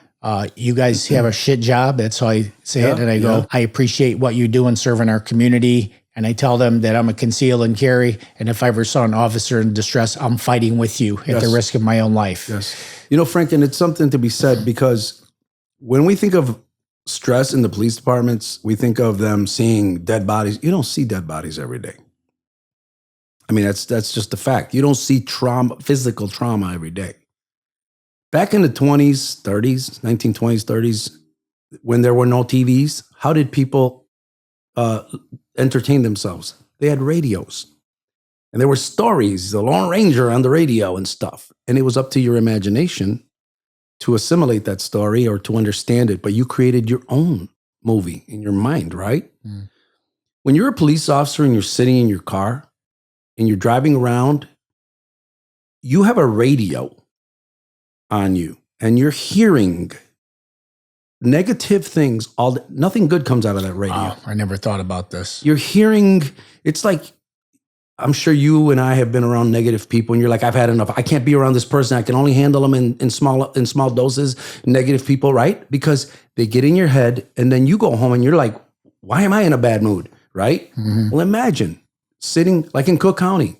you guys have a shit job. That's how I say it. And I go, I appreciate what you do in serving our community. And I tell them that I'm a conceal and carry. And if I ever saw an officer in distress, I'm fighting with you at the risk of my own life. Yes. Frank, and it's something to be said because when we think of stress in the police departments, we think of them seeing dead bodies. You don't see dead bodies every day. I mean, that's just a fact. You don't see physical trauma every day. Back in the 20s, 30s, 1920s, 30s, when there were no TVs, how did people entertain themselves? They had radios. And there were stories, the Lone Ranger on the radio and stuff. And it was up to your imagination to assimilate that story or to understand it. But you created your own movie in your mind, right? Mm. When you're a police officer and you're sitting in your car and you're driving around, you have a radio on you and you're hearing negative things. Nothing good comes out of that radio. Wow, I never thought about this. You're hearing, it's like, I'm sure you and I have been around negative people and you're like, I've had enough. I can't be around this person. I can only handle them in small doses, negative people, right? Because they get in your head and then you go home and you're like, why am I in a bad mood, right? Mm-hmm. Well, imagine sitting like in Cook County.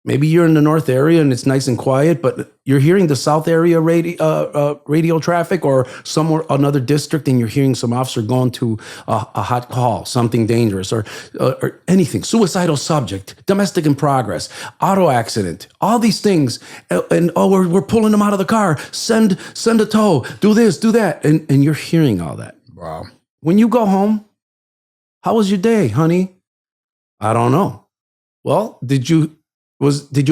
Maybe you're in the north area and it's nice and quiet, but you're hearing the south area radio traffic or somewhere, another district, and you're hearing some officer going to a hot call, something dangerous or anything, suicidal subject, domestic in progress, auto accident, all these things. And we're pulling them out of the car, send a tow, do this, do that. And you're hearing all that. Wow. When you go home, how was your day, honey? I don't know. Well, did you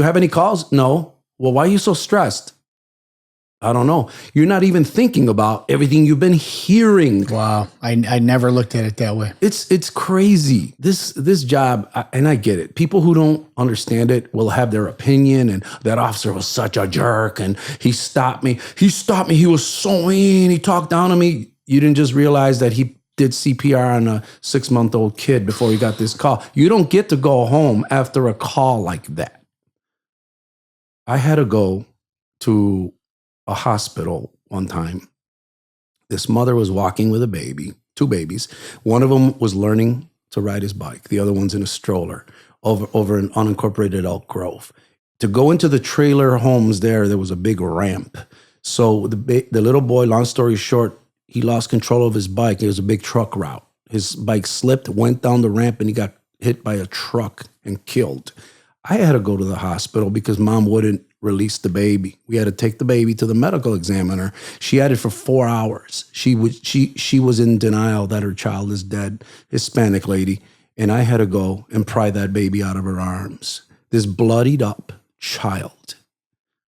have any calls? No. Well, why are you so stressed? I don't know. You're not even thinking about everything you've been hearing. Wow. I never looked at it that way. It's crazy. This job, and I get it. People who don't understand it will have their opinion, and that officer was such a jerk, and he stopped me. He was so mean. He talked down to me. You didn't just realize that he did CPR on a 6-month-old kid before he got this call. You don't get to go home after a call like that. I had to go to a hospital one time. This mother was walking with a baby, 2 babies. One of them was learning to ride his bike. The other one's in a stroller over an unincorporated Elk Grove. To go into the trailer homes there was a big ramp. So the little boy, long story short, he lost control of his bike. It was a big truck route. His bike slipped, went down the ramp, and he got hit by a truck and killed. I had to go to the hospital because mom wouldn't release the baby. We had to take the baby to the medical examiner. She had it for 4 hours. She was in denial that her child is dead, Hispanic lady, and I had to go and pry that baby out of her arms. This bloodied up child.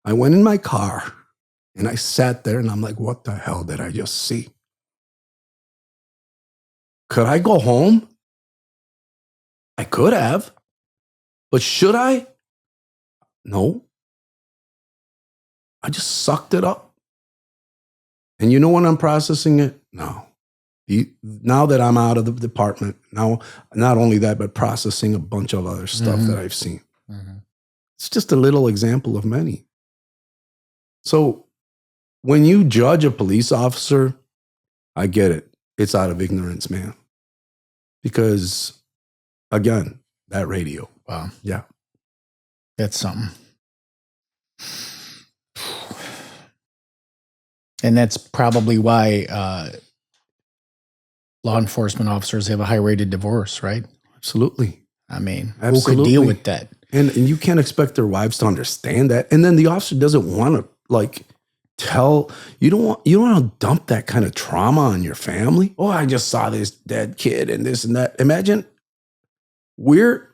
I went in my car and I sat there and I'm like, what the hell did I just see? Could I go home? I could have, but should I? No. I just sucked it up. And you know when I'm processing it? No. Now that I'm out of the department, now not only that, but processing a bunch of other stuff that I've seen. It's just a little example of many. So when you judge a police officer, I get it. It's out of ignorance, man. Because, again, that radio. Wow. Yeah. That's something. And that's probably why law enforcement officers have a high rate of divorce, right? Absolutely. I mean, Absolutely. who could deal with that? And you can't expect their wives to understand that. And then the officer doesn't want to you don't want to dump that kind of trauma on your family. Oh, I just saw this dead kid and this and that. Imagine we're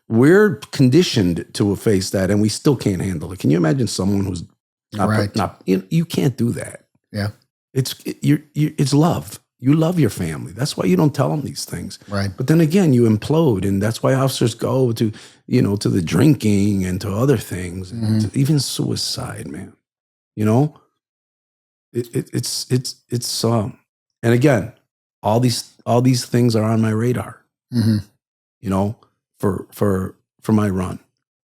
conditioned to face that and we still can't handle it. Can you imagine someone who's not you can't do that. Yeah. It's love. You love your family. That's why you don't tell them these things. Right. But then again, you implode, and that's why officers go to the drinking and to other things, and to even suicide, man. It's and again, all these things are on my radar. For my run,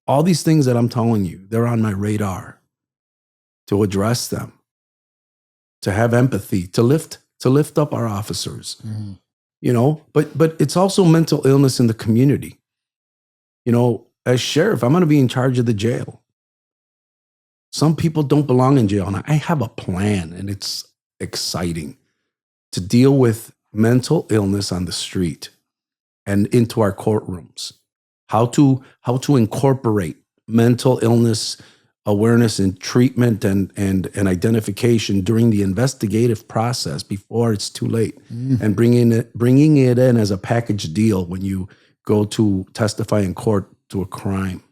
all these things that I'm telling you, they're on my radar to address them, to have empathy, to lift up our officers, but it's also mental illness in the community. As sheriff, I'm going to be in charge of the jail. Some people don't belong in jail. And I have a plan, and it's exciting to deal with mental illness on the street and into our courtrooms. How to incorporate mental illness awareness and treatment and identification during the investigative process before it's too late, and bringing it in as a package deal when you go to testify in court to a crime.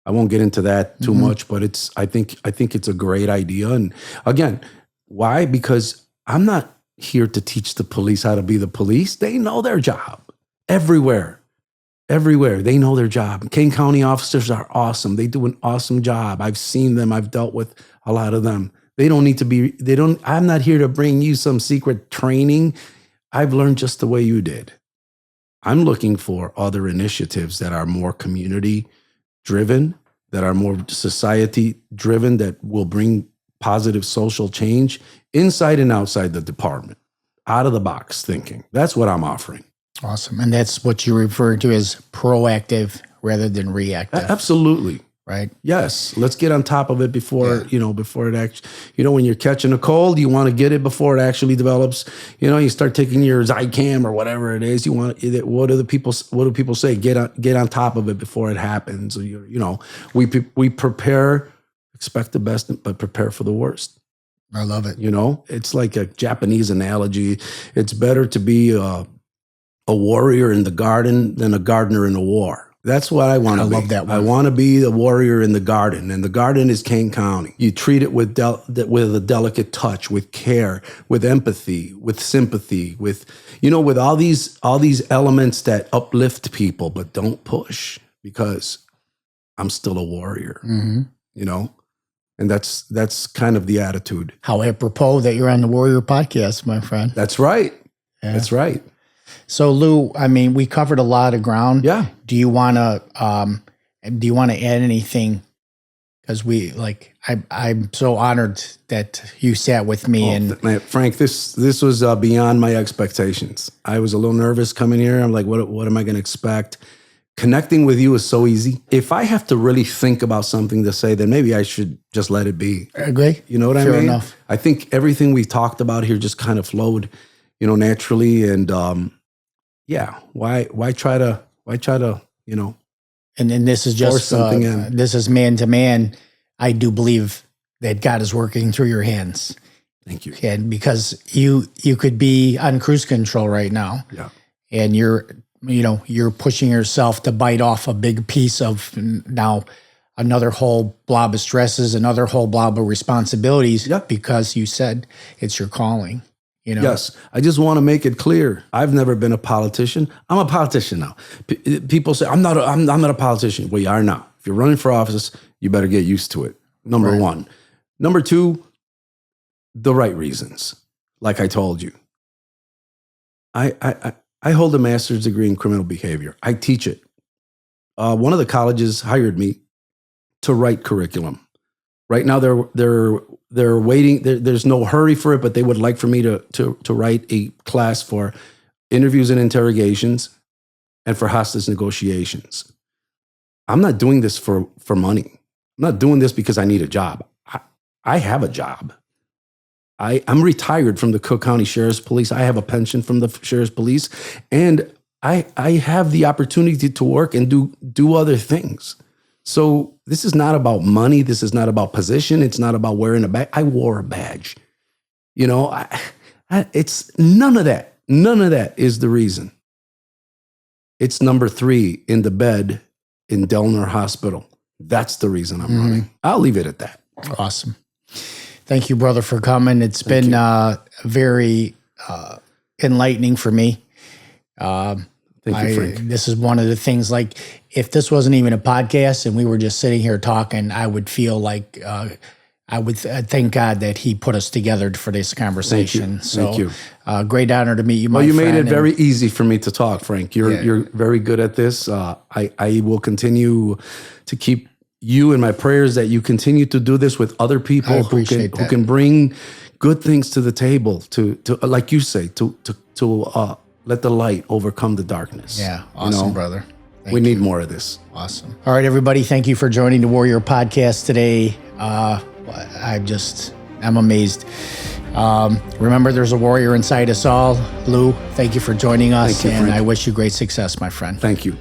I won't get into that too much, but I think it's a great idea. And again, why? Because I'm not here to teach the police how to be the police. They know their job everywhere. They know their job. Kane County officers are awesome. They do an awesome job. I've seen them. I've dealt with a lot of them. I'm not here to bring you some secret training. I've learned just the way you did. I'm looking for other initiatives that are more community driven, that are more society driven, that will bring positive social change inside and outside the department, out of the box thinking. That's what I'm offering. Awesome. And that's what you refer to as proactive rather than reactive. Absolutely. Right. Yes. Let's get on top of it before it actually, when you're catching a cold, you want to get it before it actually develops. You start taking your Zycam or whatever it is. What do people say? Get on top of it before it happens. We prepare, expect the best, but prepare for the worst. I love it. It's like a Japanese analogy. It's better to be a warrior in the garden than a gardener in a war. That's what I want to be. I love that one. I want to be the warrior in the garden, and the garden is Kane County. You treat it with a delicate touch, with care, with empathy, with sympathy, with all these elements that uplift people but don't push, because I'm still a warrior. And that's kind of the attitude. How apropos that you're on the Warrior podcast, my friend. That's right. Yeah. That's right. So Lou, we covered a lot of ground. Yeah. Do you want to add anything because I'm so honored that you sat with me. And Man, Frank, this was beyond my expectations. I was a little nervous coming here. I'm like, what am I going to expect? Connecting with you is so easy. If I have to really think about something to say, then maybe I should just let it be. I agree. You know what I Fair mean? enough. I think everything we talked about here just kind of flowed, naturally. And why try to, And this is force just something in? this is man to man. I do believe that God is working through your hands. Thank you. And because you could be on cruise control right now. Yeah. And you're pushing yourself to bite off a big piece of now another whole blob of stresses, another whole blob of responsibilities, because you said it's your calling. Yes, I just want to make it clear. I've never been a politician. I'm a politician now. People say I'm not a politician. Well, you are now. If you're running for office, you better get used to it. Number one. Number two, the right reasons. Like I told you, I hold a master's degree in criminal behavior. I teach it. One of the colleges hired me to write curriculum. Right now, they're waiting. There's no hurry for it, but they would like for me to write a class for interviews and interrogations and for hostage negotiations. I'm not doing this for money. I'm not doing this because I need a job. I have a job. I'm retired from the Cook County Sheriff's Police. I have a pension from the Sheriff's Police, and I have the opportunity to work and do other things. So this is not about money. This is not about position. It's not about wearing a badge. I wore a badge. It's none of that. None of that is the reason. It's number 3 in the bed in Delner Hospital. That's the reason I'm running. I'll leave it at that. Awesome. Thank you, brother, for coming. It's been very enlightening for me. Thank you, Frank. This is one of the things, like, if this wasn't even a podcast and we were just sitting here talking, I would feel like I would thank God that he put us together for this conversation. Thank you. Great honor to meet you, my friend. Well, you made it and very easy for me to talk, Frank. You're very good at this. I will continue to keep you in my prayers that you continue to do this with other people who can bring good things to the table, to like you say, to let the light overcome the darkness. Yeah, awesome, brother. We need more of this. Awesome. All right, everybody, thank you for joining the Warrior Podcast today. I'm amazed. Remember, there's a warrior inside us all. Lou, thank you for joining us, Thank you, and Frank. I wish you great success, my friend. Thank you.